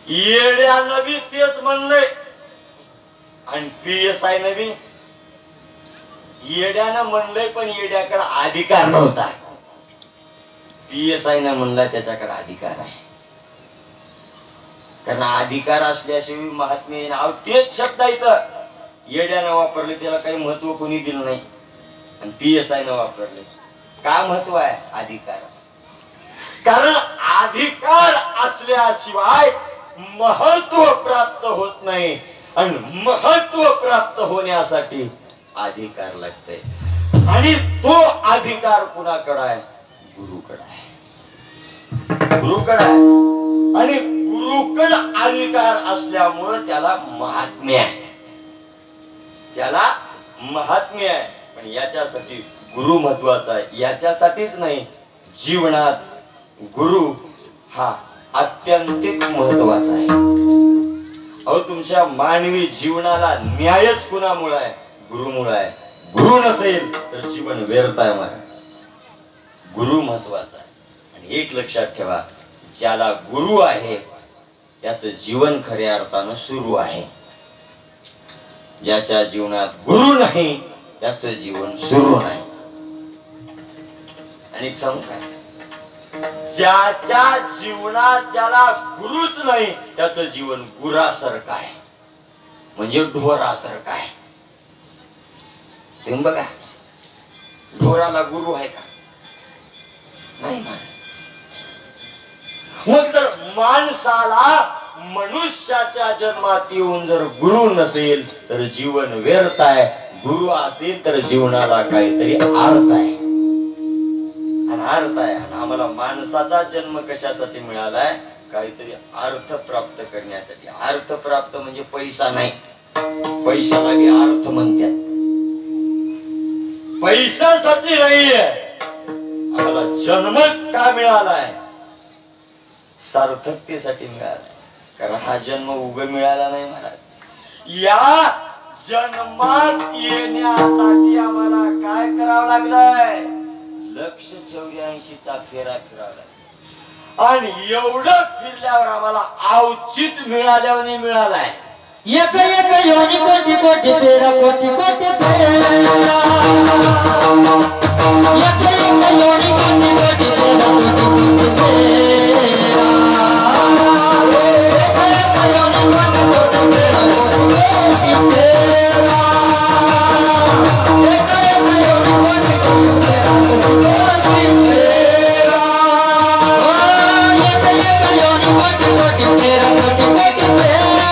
येड्यानं बी तेच म्हणलंय आणि PSI न बी येड्यानं म्हणलंय पण येड्याकडे अधिकार नव्हता. PSI न म्हणला त्याच्याकडे अधिकार आहे. कारण अधिकार असल्याशिवाय महात्म्य तेच शब्द इथं येड्यानं वापरले त्याला काही महत्व कोणी दिलं नाही, आणि PSI न वापरले. काय महत्व आहे? अधिकार. कारण अधिकार असल्याशिवाय महत्व प्राप्त होत नाही, आणि महत्व प्राप्त होण्यासाठी अधिकार लागते. आणि तो अधिकार कुणाकडे आहे? गुरुकडे आहे. गुरुकडे आहे. आणि गुरुकड अधिकार असल्यामुळे त्याला महात्म्य आहे. त्याला महात्म्य आहे. पण याच्यासाठी गुरु महत्वाचा आहे. याच्यासाठीच नाही, जीवनात गुरु हा अत्यंतिक महत्वाचा आहे. अहो, तुमच्या मानवी जीवनाला न्यायच कुणामुळे आहे? गुरुमुळे आहे. गुरु नसेल तर जीवन व्यर्थ आहे. मला गुरु महत्वाचा आहे. आणि एक लक्षात ठेवा, ज्याला गुरु आहे त्याचं जीवन खऱ्या अर्थानं सुरू आहे. ज्याच्या जीवनात गुरु नाही त्याचं जीवन सुरू नाही. आणि सांगू काय, ज्याच्या जीवनात ज्याला गुरुच नाही त्याचं जीवन गुरासारखं आहे, म्हणजे ढोरासारखं आहे. तुम्ही बघा, ढोराला गुरु आहे का? नाही ना. मग जर माणसाला मनुष्याच्या जन्मात येऊन जर गुरु नसेल तर जीवन व्यर्थ आहे. गुरु असेल तर जीवनाला काहीतरी अर्थ आहे. आणि अर्थ आहे. आणि आम्हाला माणसाचा जन्म कशासाठी मिळालाय? काहीतरी अर्थ प्राप्त करण्यासाठी. अर्थ प्राप्त म्हणजे पैसा नाही, पैशाला बी अर्थ म्हणतात. पैशासाठी नाहीये आम्हाला जन्मच का मिळालाय? सार्थकतेसाठी मिळाला. कारण हा जन्म उग मिळाला नाही मला. या जन्मात येण्यासाठी आम्हाला काय करावं लागलंय? 184 फेरा फिरावला. आणि एवढं फिरल्यावर आम्हाला औचित मिळाल्यावर मिळालाय. एक एक योनी कोटी कोटी फेरा, कोटी कोटी फेरा. एक एक योनी कोटी कोटी फेरा, कोटी कोटी फेरा. एक एक योनी कोटी कोटी फेरा, कोटी कोटी फेरा. एक एक योनी कोटी कोटी फेरा, कोटी कोटी फेरा. एक एक योनी कोटी कोटी फेरा, कोटी कोटी फेरा.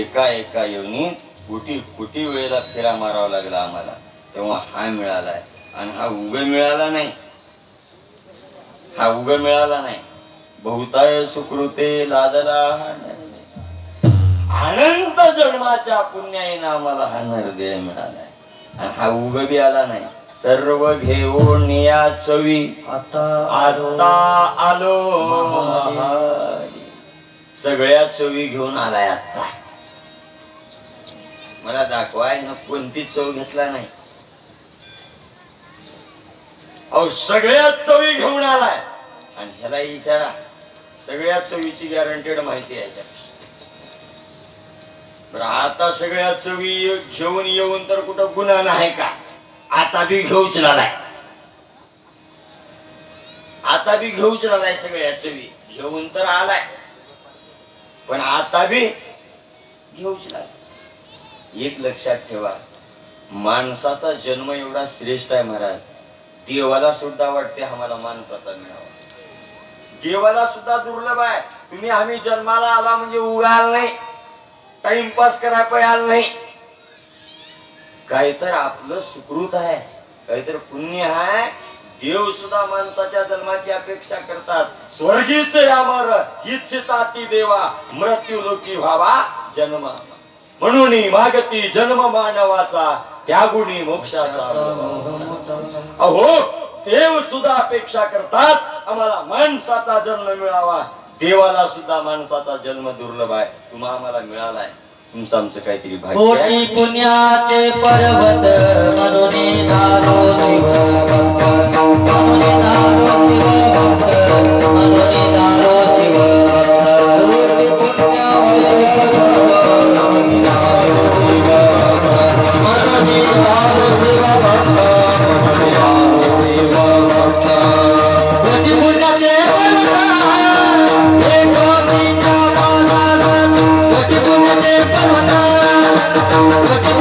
एका एका योनीत कोटी कोटी वेळेला फेरा मारावा लागला आम्हाला, तेव्हा हा मिळालाय. आणि हा उग मिळाला नाही, हा उग मिळाला नाही. बहुताय सुकृते लादला अनंत जन्माच्या पुण्याईनं आम्हाला हा नरदेह मिळालाय. आणि हा उग बी आला नाही. सर्व घेऊन या चवी आता आलो सगळ्या चवी घेऊन आलाय आता. मला दाखवाय ना कोणतीच चव घेतला नाही. अहो सगळ्या चवी घेऊन आलाय आणि ह्याला विचारा सगळ्या चवीची गॅरंटेड माहिती आहे याच्यात. बरं आता सगळ्या चवी घेऊन येऊन तर कुठं गुन्हा नाही का? आता बी घेऊच लागलाय. आता बी घेऊच लागलाय. सगळ्या चवी घेऊन तर आलाय पण आता बी घेऊच लागलाय. एक लक्षात ठेवा, माणसाचा जन्म एवढा श्रेष्ठ आहे महाराज. देवाला सुद्धा वाटते आम्हाला माणसाचा मिळावा. देवाला सुद्धा दुर्लभ आहे. तुम्ही आम्ही जन्माला आला म्हणजे उगाल नाही, टाइमपास करायला पाहिजे नाही. काहीतर आपलं सुकृत आहे, काहीतर पुण्य आहे. देव सुद्धा माणसाच्या जन्माची अपेक्षा करतात. स्वर्गीचे अमर इच्छिताती देवा, मृत्यू लोकी व्हावा जन्म. म्हणून मागती जन्म मानवाचा, त्यागुणी मोक्षाचा. अहो देव सुद्धा अपेक्षा करतात आम्हाला माणसाचा जन्म मिळावा. देवाला सुद्धा माणसाचा जन्म दुर्लभ आहे. तुम्हा आम्हाला मिळालाय, तुमचं आमचं काहीतरी भाग्य कोटी आहे. पुण्याचे पर्वत म्हणून झालो शिवभक्त, म्हणून झालो शिवभक्त, म्हणून झालो शिवभक्त. कोटी पुण्याचे पर्वत म्हणून झालो शिवभक्त, म्हणून झालो शिवभक्त, म्हणून झालो शिवभक्त. कोटी पुण्याचे पर्वत हे गोपीच्या पादात, कोटी पुण्याचे पर्वत, कोटी पुण्याचे पर्वत, हे गोपीच्या पादात, कोटी पुण्याचे पर्वत, कोटी पुण्याचे पर्वत,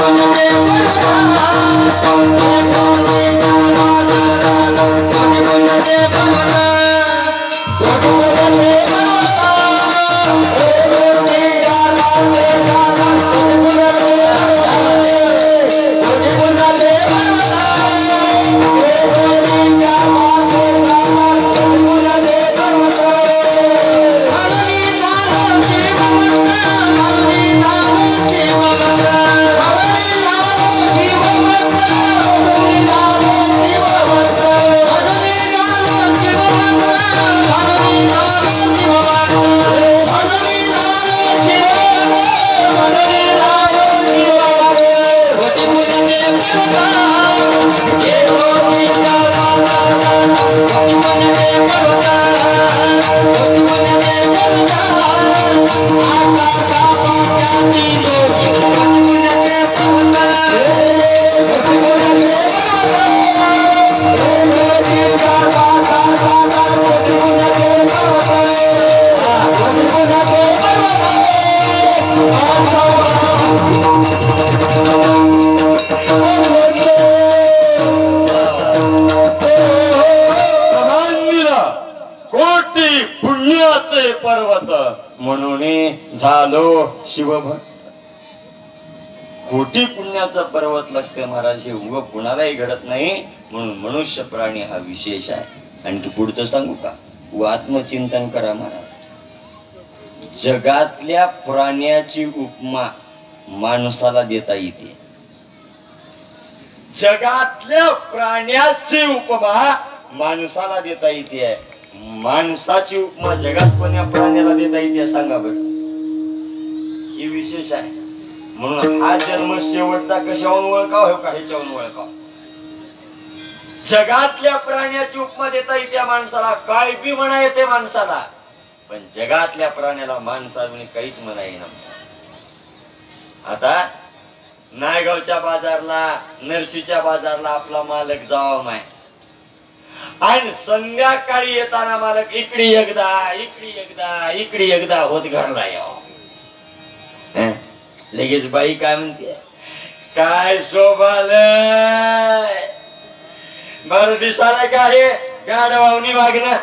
हे गोपीच्या पादात, कोटी पुण्याचे पर्वत, कोटी पुण्याचे पर्वत, हे गोपीच्या पादात, कोटी पुण्याचे पर्वत. कोटी पुण्याचे पर्वत म्हणून झालो शिवभक्त. कोटी पुण्याचा पर्वत लागते महाराज. हे उग कुणालाही घडत नाही. म्हणून मनुष्य प्राणी हा विशेष आहे. आणखी पुढचं सांगू का? व आत्मचिंतन करा महाराज. जगातल्या प्राण्याची उपमा माणसाला देता येते. जगातल्या प्राण्याची उपमा माणसाला देता येते. माणसाची उपमा जगात कोण्या प्राण्याला देता येते सांगा बरं. हे विशेष आहे. म्हणून हा जन्म शेवटचा कशावरून ओळखाव का? ह्याच्यावरून ओळखाव. जगातल्या प्राण्याची उपमा देता येते माणसाला. काय बी म्हणा येते माणसाला, पण जगातल्या प्राण्याला माणसाने काहीच म्हणा येईना. आता नायगावच्या बाजारला, नरसीच्या बाजारला आपला मालक जावा माय, आणि संध्याकाळी येताना मालक इकडे एकदा इकडे एकदा होत घरला यावं. लगेच बाई काय म्हणते, काय शोभालय, बरं दिसायला का हे गाडवावनी वागणं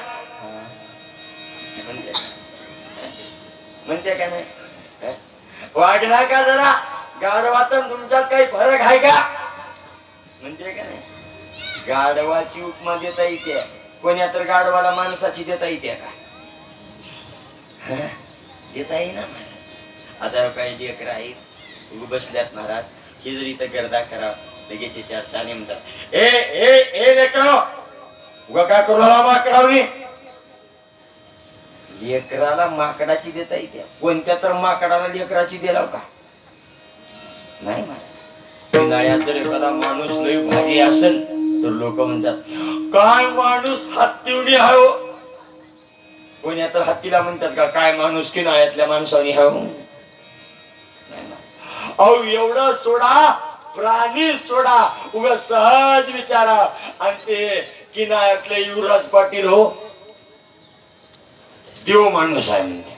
म्हणते का नाही? वागणार का जरा गाढवात तुमच्यात काही फरक आहे का म्हणते का नाही? गाढवाची उपमा देता येते. कोण्या तर गाढवाला माणसाची देता येते का? देता येईना. आता काही लेकर आहेत बसल्यात महाराज. हे जर इथं गर्दा करा लगेच चार शाने म्हणतात, ए ए ए लेकरो उगा काय करू माकडावनी. लेकराला माकडाची देता येते, कोणत्या तर माकडाला लेकराची दिलाव का? नाही म्हणा. उन्हाळ्यात जर एखादा माणूस लई भारी असेल तर लोक म्हणतात, काय माणूस हत्तीवणी आहे. कोण्या तर हत्तीला म्हणतात का काय माणूस की नाळ्यातल्या माणसाने हवं. अहो एवढं सोडा, प्राणी सोडा, उगा सहज विचारा. आणि ते किनाळ्यातले युवराज पाटील हो, देव माणूस आहे म्हणजे.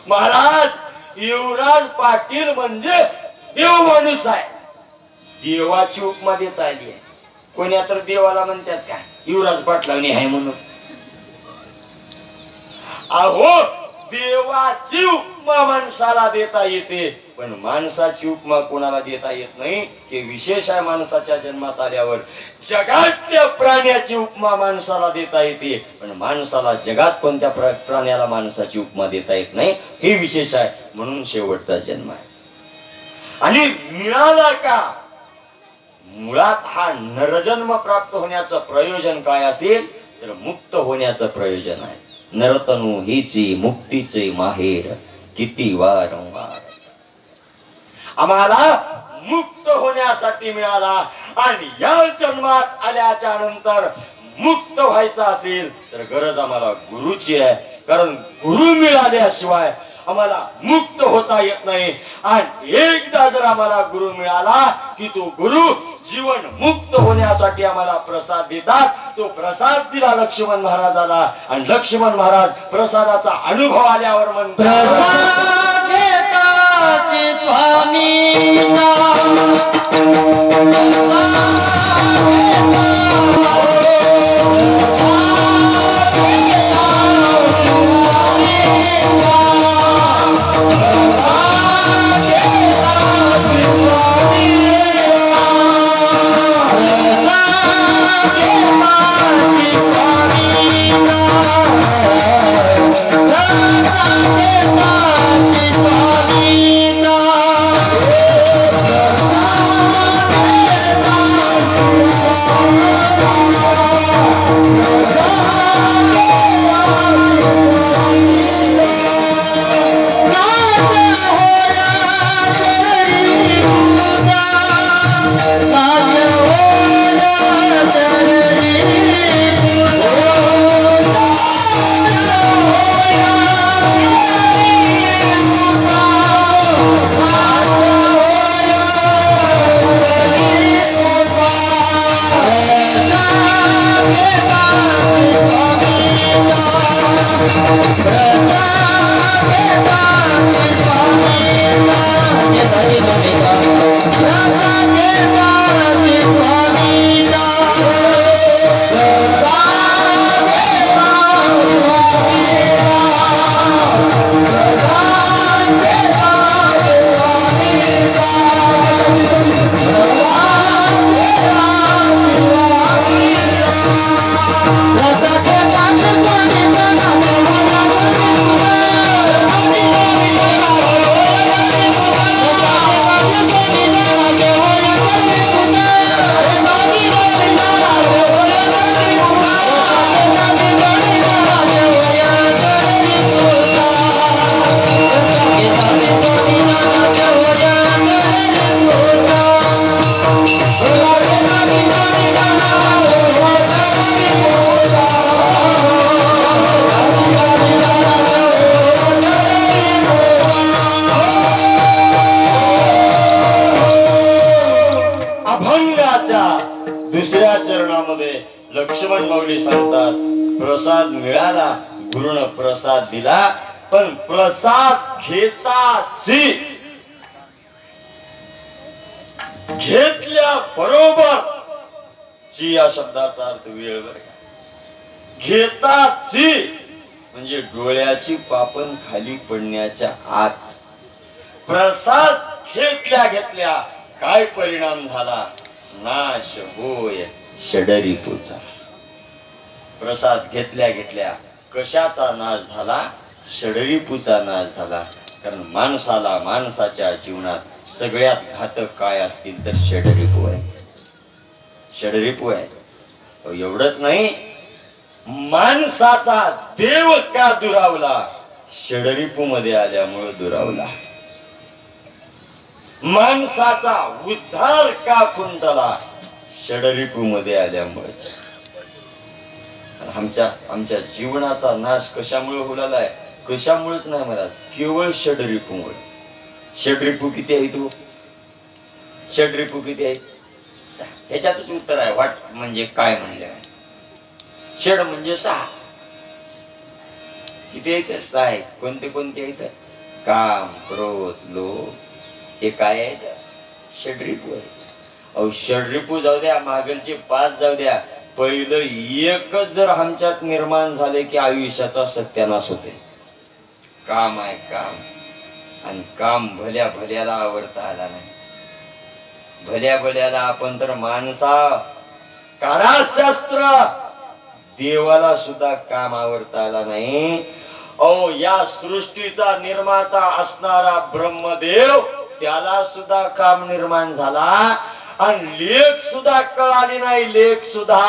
महाराज युवराज पाटील म्हणजे देव माणूस आहे. देवाची उपमा देता आली आहे. कोण्या तर देवाला म्हणतात का युवराज पाटलावणी आहे म्हणून. अहो देवाची उपमा माणसाला देता येते, पण माणसाची उपमा कोणाला देता येत नाही. हे विशेष आहे माणसाच्या जन्मात आल्यावर. जगातल्या प्राण्याची उपमा माणसाला देता येते, पण माणसाला जगात कोणत्या प्राण्याला माणसाची उपमा देता येत नाही. हे विशेष आहे, म्हणून शेवटचा जन्म आहे. आणि मिळाला का, मुळात हा नरजन्म प्राप्त होण्याचं प्रयोजन काय असेल तर मुक्त होण्याचं प्रयोजन आहे. नरतनु हिची मुक्तीचे माहेर किती वारंवार. आम्हाला मुक्त होण्यासाठी मिळाला, आणि या जन्मात आल्याच्या नंतर मुक्त व्हायचं असेल तर गरज आम्हाला गुरुची आहे. कारण गुरु मिळाल्याशिवाय आम्हाला मुक्त होता येत नाही. आणि एकदा जर आम्हाला गुरु मिळाला की तो गुरु जीवन मुक्त होण्यासाठी आम्हाला प्रसाद देतात. तो प्रसाद दिला लक्ष्मण महाराजाला, आणि लक्ष्मण महाराज प्रसादाचा अनुभव आल्यावर म्हणतात, दुसऱ्या चरणामध्ये लक्ष्मण माऊली सांगतात, प्रसाद मिळाला, गुरुनं प्रसाद दिला, पण प्रसाद घेताची घेतल्या बरोबर ची या शब्दाचा अर्थ वेळ बर का. घेताची म्हणजे डोळ्याची पापण खाली पडण्याच्या आत. प्रसाद घेतल्या घेतल्या काय परिणाम झाला, नाश होय षडरिपूचा. प्रसाद घेतल्या घेतल्या कशाचा नाश झाला, षडरिपूचा नाश झाला. कारण माणसाला माणसाच्या जीवनात सगळ्यात घातक काय असतील तर षडरिपू आहे. षडरिपू आहे. एवढंच नाही माणसाचा देव का दुरावला? षडरिपू मध्ये आल्यामुळे दुरावला. माणसाचा उद्धार का खुंटला? षडरिपू मध्ये आल्यामुळे. आमच्या जीवनाचा नाश कशामुळे होलाला आहे? कशामुळेच नाही मला, केवळ षडरिपूमुळे. षडरिपू किती आहे? तू षडरिपू किती आहे? ह्याच्यातच उत्तर आहे. वाट म्हणजे काय म्हणले? षड म्हणजे 6. किती आहेत? 6 आहेत. कोणते कोणते आहेत? काम, क्रोध, लोभ. हे काय आहेत? षडरिपू आहे. अहो षडरिपू जाऊ द्या, मागलचे 5 जाऊ द्या, पहिलं एकच जर आमच्यात निर्माण झाले की आयुष्याचा सत्यानाश होते. काम आहे काम. आणि काम भल्या भल्याला आवडता आला नाही. भल्या भल्याला आपण तर माणसा काळाशास्त्र देवाला सुद्धा काम आवडता आला नाही. अहो या सृष्टीचा निर्माता असणारा ब्रह्मदेव, त्याला सुद्धा काम निर्माण झाला आणि लेख सुद्धा कळाली नाही. लेख सुद्धा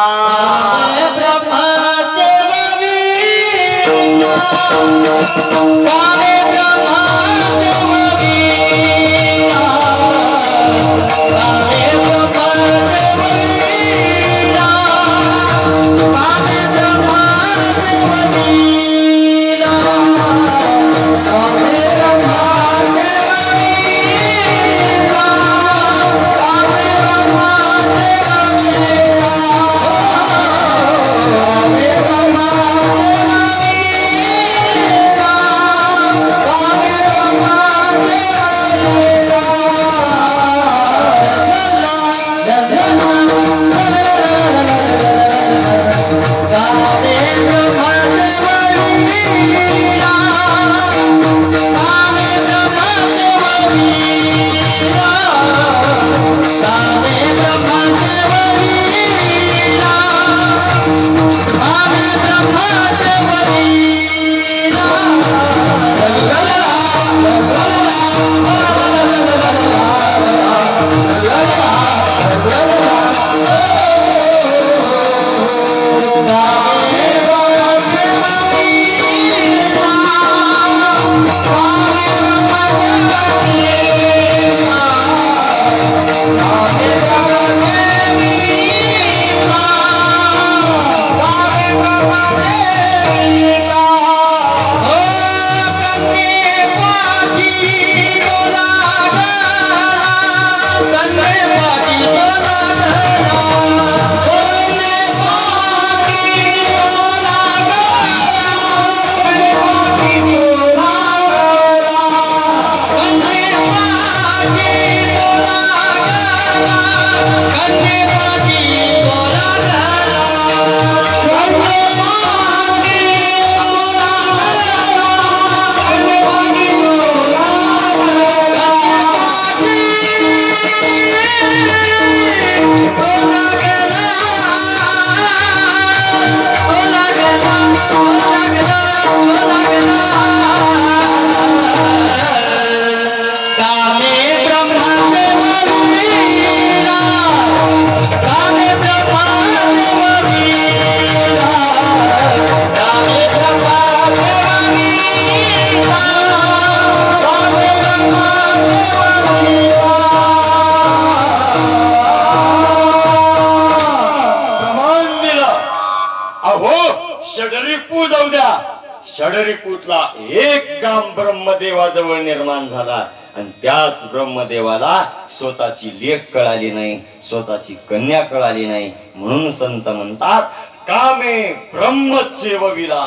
षडरिपूतला एक काम ब्रह्मदेवाजवळ निर्माण झाला आणि त्याच ब्रह्मदेवाला स्वतःची लेख कळाली नाही, स्वतःची कन्या कळाली नाही. म्हणून संत म्हणतात, कामे ब्रह्मसेवविला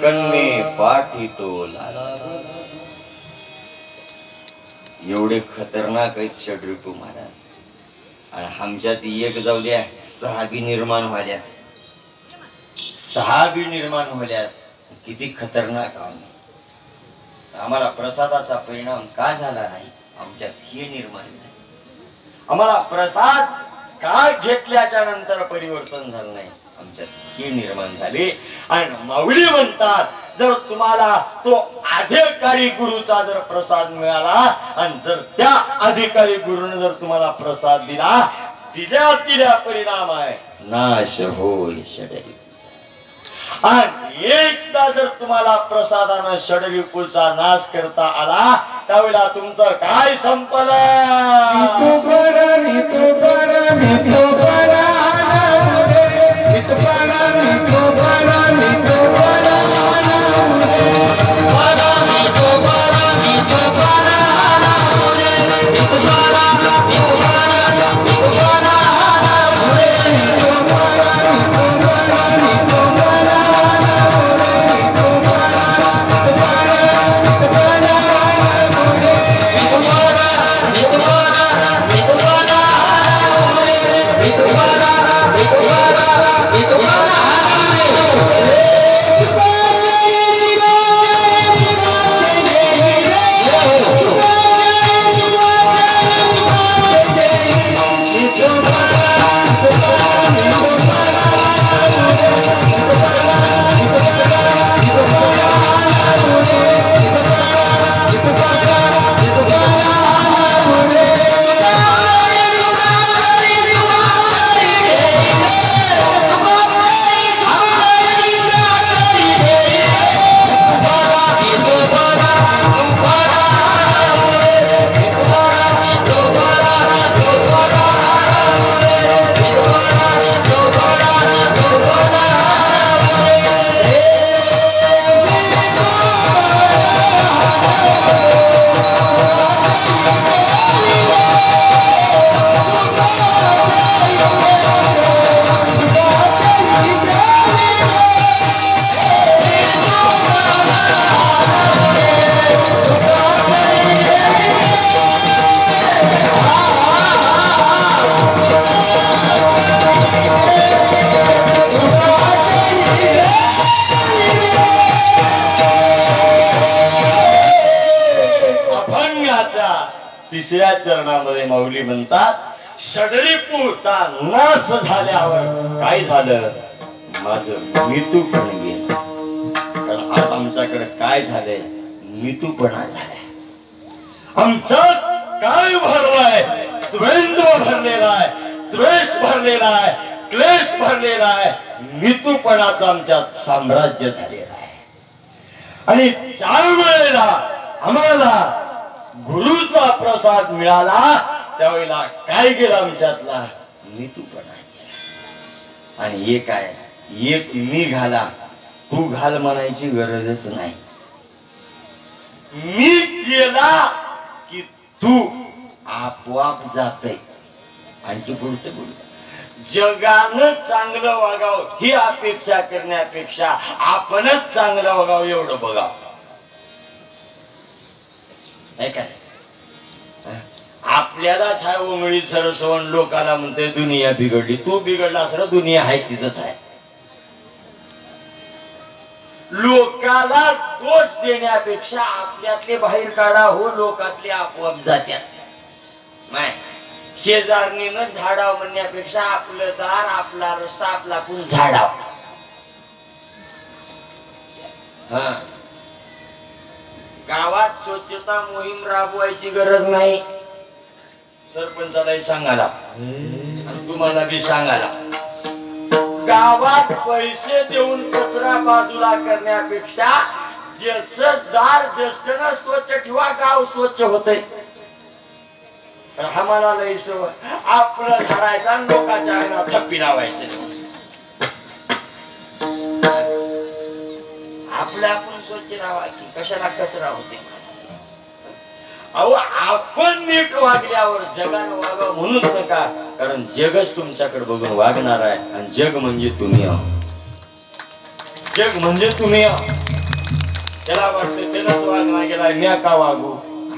कन्ये पाठीतो लाला. एवढे खतरनाक आहेत षडरिपू महाराज. आणि आमच्यात एक जाऊ द्या, 6 बी निर्माण व्हाल्या. 6 बी निर्माण व्हाल्या. किती खतरनाक आहे. आम्हाला प्रसादाचा परिणाम का झाला नाही? आमच्यात हे निर्माण नाही. आम्हाला प्रसाद का घेतल्याच्या नंतर परिवर्तन झालं नाही? आमच्यात हे निर्माण झाले. आणि माऊली म्हणतात, जर तुम्हाला तो अधिकारी गुरुचा जर प्रसाद मिळाला आणि जर त्या अधिकारी गुरुने जर तुम्हाला प्रसाद दिला, दिल्या परिणाम आहे नाश होय षडरिपू. आणि एकदा जर तुम्हाला प्रसादानं षडरिपूचा नाश करता आला त्यावेळेला तुमचं काय संपलं? तिसऱ्या चरणामध्ये माऊली म्हणतात षडरिपूचा नाश झाल्यावर काय झालं? माझं मृत्यूपण गेलं. कारण आज आमच्याकडे काय झालंय? मृत्यूपणा झालाय. आमचं काय भरलाय? द्वेंद्व भरलेला आहे, द्वेष भरलेला आहे, क्लेश भरलेला आहे, मृत्यूपणाचं आमच्यात साम्राज्य झालेलं आहे. आणि ज्या वेळेला आम्हाला गुरुचा प्रसाद मिळाला त्यावेळेला काय गेला आमच्यातला? मृत्यूपणा. आणि एक आहे, एक मी घाला तू घाल म्हणायची गरजच नाही. मी गेला की तू आपोआप जातय. आणखी पुढचं बोल. जगानं चांगलं वागावं ही अपेक्षा करण्यापेक्षा आपणच चांगलं वागावं एवढं बघा. काय आपल्याला छाय उमळी सरसवण लोकांना म्हणते दुनिया बिघडली. तू बिघडला असं दुनिया आहे तिथंच आहे. लोकाला दोष देण्यापेक्षा आपल्यातले बाहेर काढा हो. लोकातले आपोआप जात्यात. नाही शेजारणीनं झाडाव म्हणण्यापेक्षा आपलं दार आपला रस्ता आपला पण झाडाव. हा गावात स्वच्छता मोहीम राबवायची गरज नाही. सरपंचालाही सांगायला आणि तुम्हाला बी सांगायला. गावात पैसे देऊन कचरा बाजूला करण्यापेक्षा ज्याचं दार ज्येष्ठनं स्वच्छ ठेवा गाव स्वच्छ होतंय. आम्हाला लई सवय आपलं धरायचं आणि लोकांच्या अंगणात थप्पी लावायचं. आपलं आपण स्वच्छ राहावा की कशाला कचरा होते. अहो आपण नीट वागल्यावर जगानं वागावं म्हणूच नका. कारण जगच तुमच्याकडे बघून वागणार आहे. आणि जग म्हणजे तुम्ही आहो. जग म्हणजे तुम्ही आहो. त्याला वाटतं त्यानंच वागणार गेला म्या का वागू.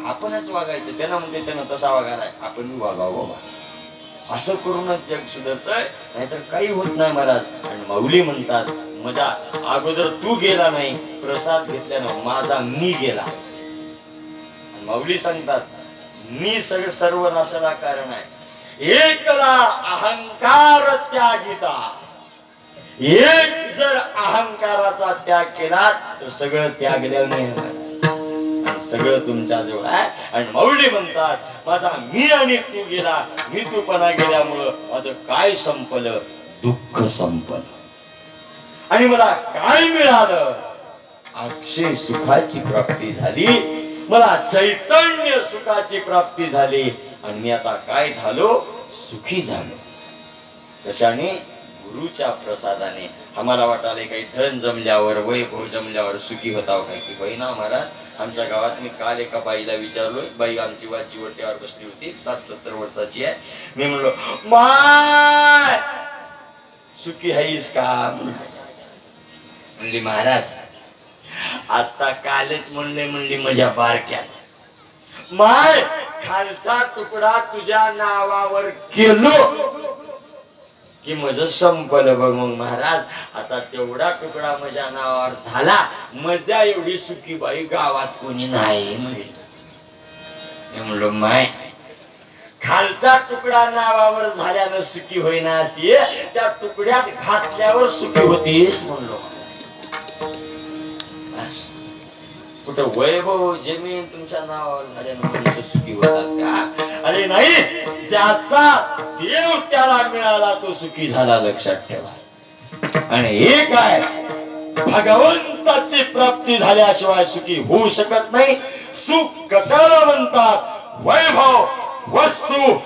आपणच वागायचं. त्यांना म्हणते त्यानं तसा वागायलाय आपण वागावं बाबा. असं करूनच जग सुधारतंय. नाहीतर काही होत नाही महाराज. आणि माऊली म्हणतात माझ्या अगोदर तू गेला नाही प्रसाद घेतल्यानं माझा मी गेला. माऊली सांगतात मी सर्व नाशाला कारण आहे. एकला अहंकार त्यागिता. एक जर अहंकाराचा त्याग केला तर सगळं त्यागल्याने आणि सगळं तुमच्या जवळ आहे. आणि माऊली म्हणतात माझा मी आणि तू गेला. मी तूपणा गेल्यामुळं माझं काय संपलं? दुःख संपलं. आणि मला काय मिळालं? अक्षय सुखाची प्राप्ती झाली, मला चैतन्य सुखाची प्राप्ती झाली आणि मी आता काय झालो? सुखी झालो. कशाने? गुरुच्या प्रसादाने. आम्हाला वाटाले काही धन जमल्यावर, वैभव जमल्यावर सुखी होताव काय की होय ना महाराज. आमच्या गावात मी काल एका बाईला विचारलोय, बाई आमची वाची वट्यावर बसली होती, 60-70 वर्षाची आहे. मी म्हणलो माय सुखी आहेस का? म्हणली महाराज आता कालच म्हणली माझ्या बारक्यात माय खालचा तुकडा तुझ्या नावावर केलो की माझं संपलं बघ. मग महाराज आता तेवढा तुकडा माझ्या नावावर झाला, मजा एवढी सुखी बाई गावात कोणी नाही. म्हणलो माय खालचा तुकडा नावावर झाल्यानं सुखी होईना अशी त्या तुकड्यात घातल्यावर सुखी होतीस म्हणलो. कुठं वैभव जमीन तुमच्या नावावर झाल्यानं सुखी होतात का? अरे नाही, ज्याचा देव त्याला मिळाला तो सुखी झाला, लक्षात ठेवा. आणि हे काय? भगवंताची प्राप्ती झाल्याशिवाय सुखी होऊ शकत नाही. सुख कशाला म्हणतात? वैभव, वस्तू,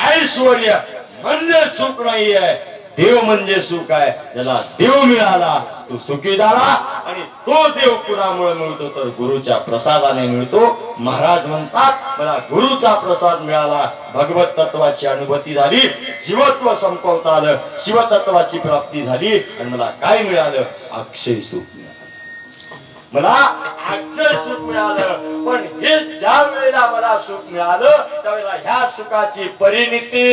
ऐश्वर्य म्हणजे सुख नाहीये, देव म्हणजे सुख आहे. ज्याला देव मिळाला तो सुखी झाला. आणि तो देव कुणामुळे मिळतो? तर गुरुच्या प्रसादाने मिळतो. महाराज म्हणतात मला गुरुचा प्रसाद मिळाला, भगवत तत्वाची अनुभूती झाली, शिवत्व संपवता आलं, शिवतत्वाची प्राप्ती झाली आणि मला काय मिळालं? अक्षय सुख मिळालं. मला अक्षय सुख मिळालं. पण हे ज्या वेळेला मला सुख मिळालं त्यावेळेला ह्या सुखाची परिणिती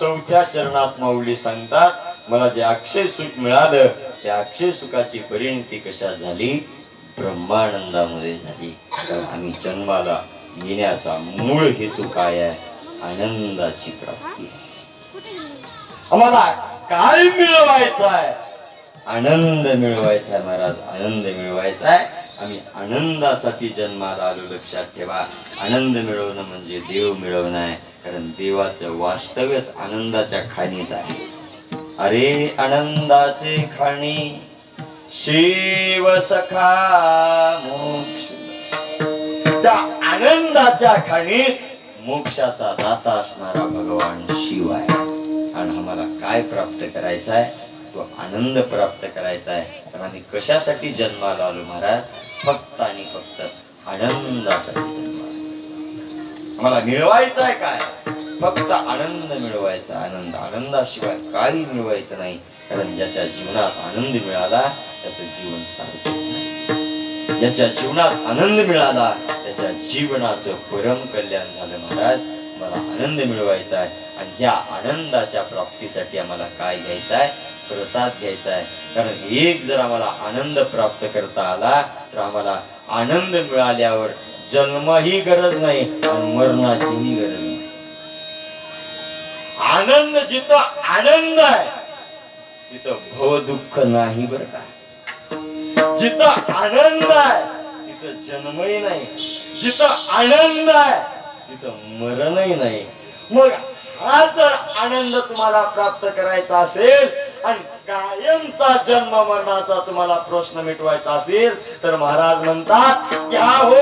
चौथ्या चरणात माऊली सांगतात मला जे अक्षय सुख मिळालं त्या अक्षय सुखाची परिणती कशा झाली? ब्रह्मानंदामध्ये झाली. आम्ही जन्माला येण्याचा मूळ हेतू काय आहे? आनंदाची प्राप्ती. आम्हाला काय मिळवायचं आहे? आनंद मिळवायचा आहे महाराज, आनंद मिळवायचा आहे. आम्ही आनंदासाठी जन्माला आलो, लक्षात ठेवा. आनंद मिळवणं म्हणजे देव मिळवणं आहे. कारण देवाचं वास्तव्यच आनंदाच्या खाणीत आहे. अरे आनंदाचे खाणी शिव सखा मोक्ष त्या आनंदाच्या खाणीत मोक्षाचा दाता असणारा भगवान शिव आहे. आणि आम्हाला काय प्राप्त करायचं आहे? तो आनंद प्राप्त करायचा आहे. तर आम्ही कशासाठी जन्माला आलो महाराज? फक्त आणि फक्त आनंदासाठी जन्माला. आम्हाला मिळवायचं आहे काय? फक्त आनंद मिळवायचा. आनंद, आनंदाशिवाय काही मिळवायचं नाही. कारण ज्याच्या जीवनात आनंद मिळाला त्याचं जीवन सार्थक नाही. ज्याच्या जीवनात आनंद मिळाला त्याच्या जीवनाचं परम कल्याण झालं. महाराज, मला आनंद मिळवायचा आहे आणि या आनंदाच्या प्राप्तीसाठी आम्हाला काय घ्यायचं आहे? प्रसाद घ्यायचा आहे. कारण एक जर आम्हाला आनंद प्राप्त करता आला तर आम्हाला आनंद मिळाल्यावर जन्मही गरज नाही आणि मरणाचीही गरज नाही. आनंद जिथं आनंद आहे तिथं भव दुःख नाही बरं का. जिथं आनंद आहे तिथं जन्मही नाही. जिथं आनंद आहे तिथं मरणही नाही. मग हा जर आनंद तुम्हाला प्राप्त करायचा असेल आणि कायमचा जन्म मरणाचा तुम्हाला प्रश्न मिटवायचा असेल तर महाराज म्हणतात क्या हो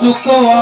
चुकवा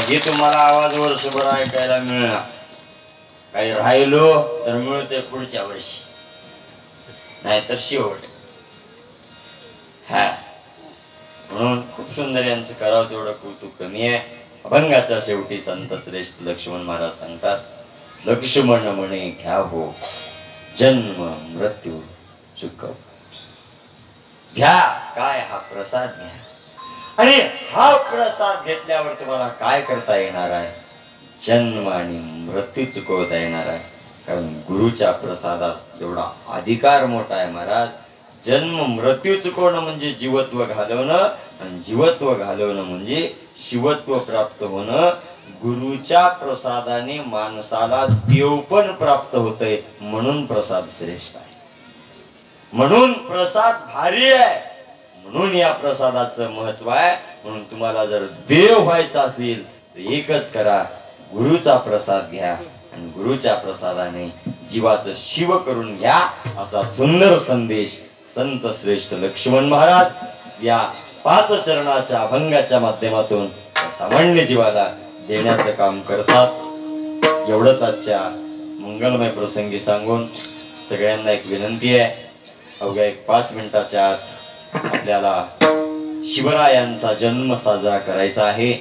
हे तुम्हाला आवाज वर्षभर ऐकायला मिळणार, काही राहिलो तर मिळते पुढच्या वर्षी, नाहीतर शेवट. हा म्हणून खूप सुंदर यांचं करावं तेवढं कौतुक कमी आहे. अभंगाच्या शेवटी संत श्रेष्ठ लक्ष्मण महाराज सांगतात, लक्ष्मण म्हणे घ्या हो जन्म मृत्यू चुकव. घ्या काय हा प्रसाद घ्या, आणि हा प्रसाद घेतल्यावर तुम्हाला काय करता येणार आहे, जन्म आणि मृत्यू चुकवता येणार आहे. कारण गुरुच्या प्रसादात एवढा अधिकार मोठा आहे महाराज. जन्म मृत्यू चुकवणं म्हणजे जीवत्व घालवणं, आणि जीवत्व घालवणं म्हणजे शिवत्व प्राप्त होणं. गुरुच्या प्रसादाने माणसाला देव पण प्राप्त होतंय, म्हणून प्रसाद श्रेष्ठ आहे, म्हणून प्रसाद भारी आहे, म्हणून या प्रसादाचं महत्व आहे. म्हणून तुम्हाला जर देव व्हायचा असेल तर एकच करा, गुरुचा प्रसाद घ्या आणि गुरुच्या प्रसादाने जीवाचं शिव करून घ्या. असा सुंदर संदेश संत श्रेष्ठ लक्ष्मण महाराज या 5 चरणाच्या अभंगाच्या माध्यमातून सामान्य जीवाला देण्याचं काम करतात. एवढंच आजच्या मंगलमय प्रसंगी सांगून सगळ्यांना एक विनंती आहे, अवघ्या 5 मिनिटाच्या आत आपल्याला शिवरायांचा जन्म साजरा करायचा आहे,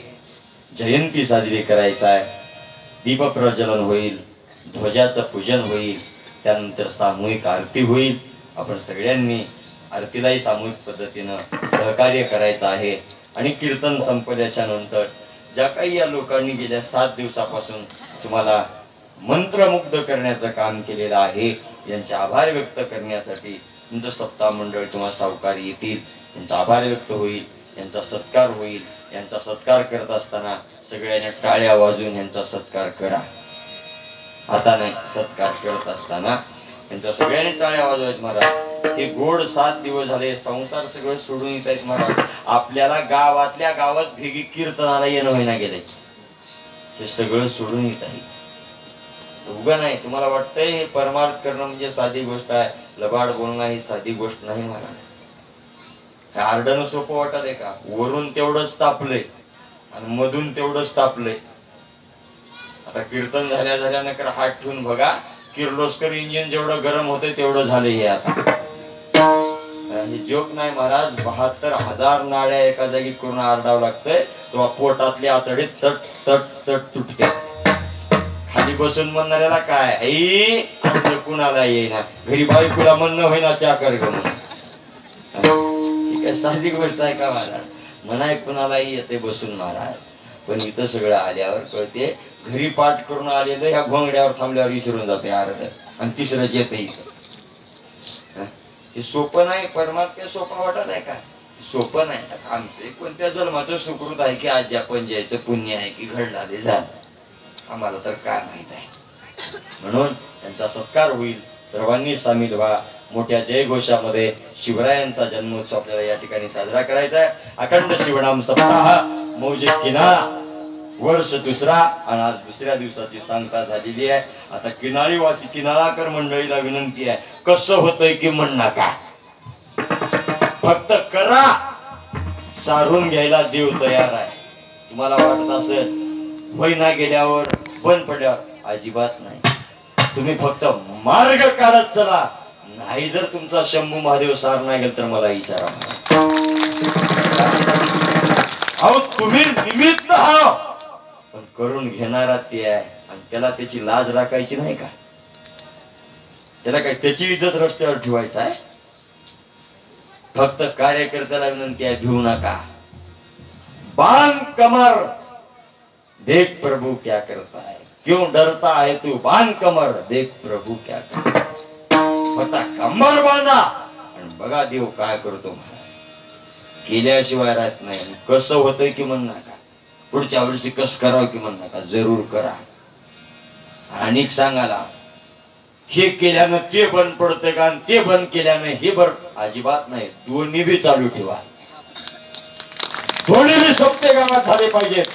जयंती साजरी करायचा आहे. दीप प्रज्वलन होईल, ध्वजाचं पूजन होईल, त्यानंतर सामूहिक आरती होईल. आपण सगळ्यांनी आरतीलाही सामूहिक पद्धतीनं सहकार्य करायचं आहे. आणि कीर्तन संपल्याच्या नंतर ज्या काही या लोकांनी गेल्या 7 दिवसापासून तुम्हाला मंत्रमुग्ध करण्याचं काम केलेलं आहे, यांचे आभार व्यक्त करण्यासाठी तुमचं सत्ता मंडळ किंवा सावकारी येतील, यांचा आभार व्यक्त होईल, यांचा सत्कार होईल. यांचा सत्कार करत असताना सगळ्यांनी टाळ्या वाजवून यांचा सत्कार करा. आता नाही, सत्कार करत असताना यांचा सगळ्यांनी टाळ्या वाजवायचं महाराज. हे गोड 7 दिवस झाले, संसार सगळं सोडून येत आहेत महाराज. आपल्याला गावातल्या गावात भेगी कीर्तनाला येणं होईना गेलंय. हे सगळं सोडून येत आहे. उगा नाही तुम्हाला वाटतंय हे परमार्थ करणं म्हणजे साधी गोष्ट आहे, लबाड बोलणं ही साधी गोष्ट नाही महाराज. आरडणं सोपं वाटत आहे का? वरून तेवढंच तापलंय आणि मधून तेवढंच तापलंय. आता कीर्तन झाल्या झाल्यानंतर हात ठेवून बघा, किर्लोस्कर इंजिन जेवढं गरम होतंय तेवढं झालं हे. आता हे जोक नाही महाराज. 72,000 नाड्या एका जागी करून आरडावं लागतंय, तेव्हा पोटातली आतडे तट तट तट तुटते. खाली बसून म्हणणाऱ्याला काय आई असं कुणाला येईना, घरी बायकोला म्हणणं होईना चाकर ग म्हणून. ही काय साधी गोष्ट आहे का महाराज? म्हणाय कुणालाही येते बसून महाराज, पण इथं सगळं आल्यावर कळते. घरी पाठ करून आलेलं ह्या घोंगड्यावर थांबल्यावर विसरून जाते अर्ध, आणि तिसरंच येते इथं. हे सोपं नाही. परमात्मा सोपं वाटत आहे का? सोपं नाही. आमचे कोणत्या जन्माचं सुकृत आहे की आज आपण जायचं पुण्य आहे की घडला ते झालं, आम्हाला तर काय माहित आहे. म्हणून त्यांचा सत्कार होईल. सर्वांनी सामील व्हा. मोठ्या जयघोषामध्ये शिवरायांचा जन्मोत्सव आपल्याला या ठिकाणी साजरा करायचा आहे. अखंड शिवनाम सप्ताह मौजे किनाळा, वर्ष 2रा आणि आज 2ऱ्या दिवसाची सांगता झालेली आहे. आता किनाळीवासी किनाळाकर मंडळीला विनंती आहे, कसं होतंय की म्हण नका, फक्त करा. सारून घ्यायला देव तयार आहे. तुम्हाला वाटत असेल होईना गेल्यावर बंद पडल्यावर, अजिबात नाही. तुम्ही फक्त मार्ग काढत चला. नाही जर तुमचा शंभू महादेव सार नाही गेल तर मला विचारा. अहो तुम्ही निमित्त आहात, पण करून घेणारा ते आहे, आणि त्याला त्याची लाज राखायची नाही का? त्याला काय त्याची इज्जत रस्त्यावर ठेवायचं आहे? फक्त कार्यकर्त्याला विनंती आहे, भिवू नका. बांध कमर, देख प्रभू क्या करता है, क्यों डरता है तू, बांध कमर, देख प्रभू क्या करता है. फक्त कंबर बांधा आणि बघा देव काय करतो. केल्याशिवाय राहत नाही. कसं होतंय की म्हण नका, पुढच्या वर्षी कसं करावं की म्हण नका, जरूर करा. आणि सांगाला हे केल्यानं ते बंद पडतंय का, ते बंद केल्यानं हे बरं, अजिबात नाही. दोन्ही बी चालू ठेवा. दोन्ही बी सोपते कामात झाले पाहिजेत.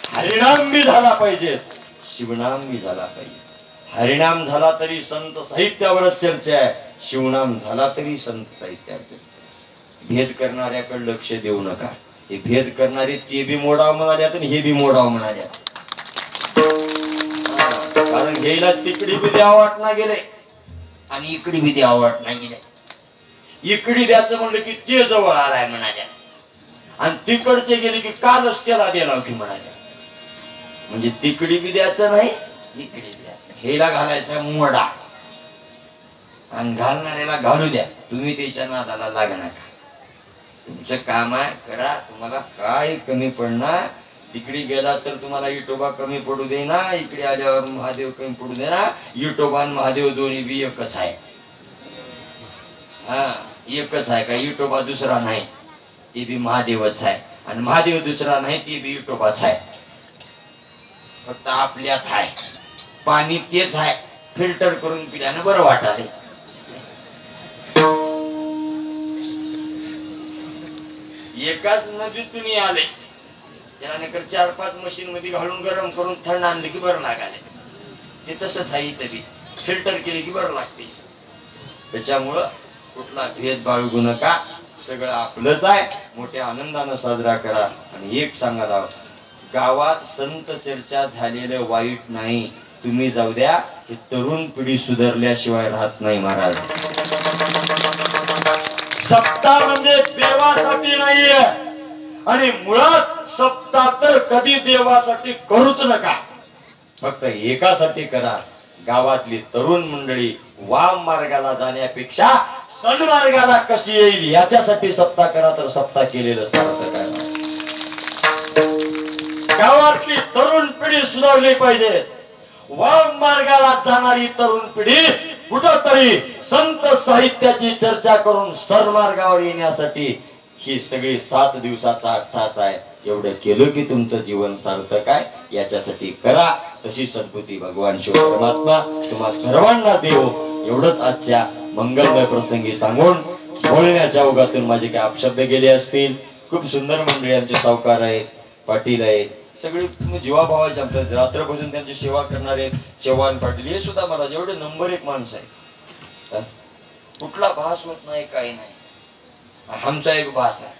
हरिनाम बी झाला पाहिजे, शिवनाम बी झाला पाहिजे. हरिनाम झाला तरी संत साहित्यावरच चर्चा आहे, शिवनाम झाला तरी संत साहित्यावर चर्चा. भेद करणाऱ्याकडे लक्ष देऊ नका. हे भेद करणारे ते बी मोडाव म्हणाल्यात आणि हे बी मोडाव म्हणाल्यात. कारण घ्यायला तिकडी बी द्यावं वाटणार गेले आणि इकडी बी द्यावं वाटणार गेले. इकडी द्यायचं म्हणलं की ते जवळ आलाय म्हणाल्या, आणि तिकडचे गेले की कालच त्याला द्यायला की म्हणाल्या. म्हणजे तिकडी बी द्यायचं नाही, इकडी द्यायचं. हेला घालायचा मोडा आणि घालणाऱ्याला घालू द्या. तुम्ही त्याच्या नादाला लागा नका. तुमचं काम आहे करा. तुम्हाला काय कमी पडणार? तिकडे गेला तर तुम्हाला विठोबा कमी पडू दे ना, इकडे आल्यावर महादेव कमी पडू दे ना. विठोबा आणि महादेव दोन्ही बी एकच आहे. हा एकच आहे का? विठोबा दुसरा नाही, ते बी महादेवच आहे. आणि महादेव दुसरा नाही, ते बी विठोबाच आहे. फक्त आपल्यात आहे. पाणी तेच आहे, फिल्टर करून पिल्यानं बरं वाटाले. एकाच नदीतून आले, त्यानंतर 4-5 मशीन मध्ये घालून गरम करून थंड आणले की बरं लागाले. ते तसंच आहे. इथे बी फिल्टर केले की बरं लागते. त्याच्यामुळं कुठला भेद बाळगू नका. सगळं आपलंच आहे. मोठ्या आनंदानं साजरा करा. आणि एक सांगायला, गावात संत चर्चा झालेलं वाईट नाही. तुम्ही जाऊ द्या, ही तरुण पिढी सुधारल्याशिवाय राहत नाही महाराज. सप्ताह म्हणजे देवासाठी नाहीये, आणि मुळात सप्ताह तर कधी देवासाठी करूच नका. फक्त एकासाठी करा. गावातली तरुण मंडळी वाम मार्गाला जाण्यापेक्षा सन्मार्गाला कशी येईल याच्यासाठी सप्ताह करा, तर सप्ताह केलेलं सार्थक आहे. गावातली तरुण पिढी सुधारली पाहिजे. वाम मार्गाला जाणारी तरुण पिढी कुठंतरी संत साहित्याची चर्चा करून सन्मार्गावर येण्यासाठी ही सगळी 7 दिवसाचा 8 तास आहे. एवढं केलं की तुमचं जीवन सार्थक आहे. याच्यासाठी करा. तशी सद्बुद्धी भगवान शिव परमात्मा तुम्हा सर्वांना देव. एवढंच आजच्या मंगलमय प्रसंगी सांगून बोलण्याच्या ओघातून माझे काही अपशब्द गेले असतील. खूप सुंदर मंडळी आमचे सावकार आहेत, पाटील आहेत, सगळे जीवाभावाचे आमच्या रात्रपासून त्यांची सेवा करणारे चव्हाण पाटील हे सुद्धा मला जेवढे नंबर 1 माणसं आहे. कुठला भास होत नाही, काही नाही. आमचा एक भास आहे,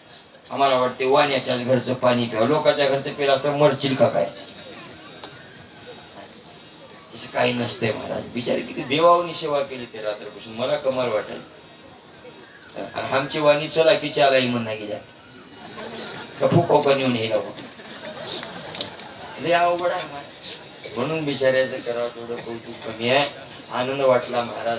आम्हाला वाटते वाण्याच्याच घरचं पाणी प्यावं, लोकांच्या घरचं पिलं असतं मरचिल का काय. तसं काही नसतंय महाराज. बिचारे किती देवावनी सेवा केली ते रात्रपासून, मला कमाल वाटेल. आमची वाणी चला की चालाही म्हणा गेल्या नेऊन हे लय अवघड आहे महाराज. म्हणून बिचाऱ्याचं करावं थोडं कौतुक कमी आहे. आनंद वाटला महाराज.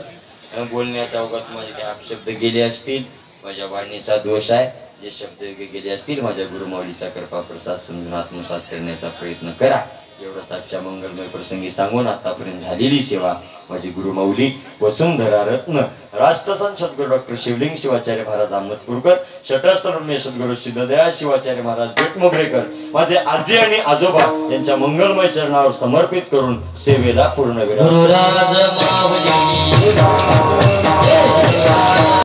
बोलण्याच्या अवघात माझे काही अपशब्द गेले असतील, माझ्या वाणीचा दोष आहे. जे शब्द गेले असतील माझ्या गुरुमाऊलीचा कृपा प्रसाद समजून आत्मसात करण्याचा प्रयत्न करा. एवढंच आजच्या मंगलमय प्रसंगी सांगून आतापर्यंत झालेली सेवा माझी गुरुमाऊली वसुंधरा रत्न राष्ट्रसंत सद्गुरू डॉक्टर शिवलिंग शिवाचार्य महाराज अहमदपूरकर, शटस्थळ सद्गुरू सिद्धदयाळ शिवाचार्य महाराज बेटमोगरेकर, माझे आजी आणि आजोबा यांच्या मंगलमय चरणावर समर्पित करून सेवेला पूर्ण विराम.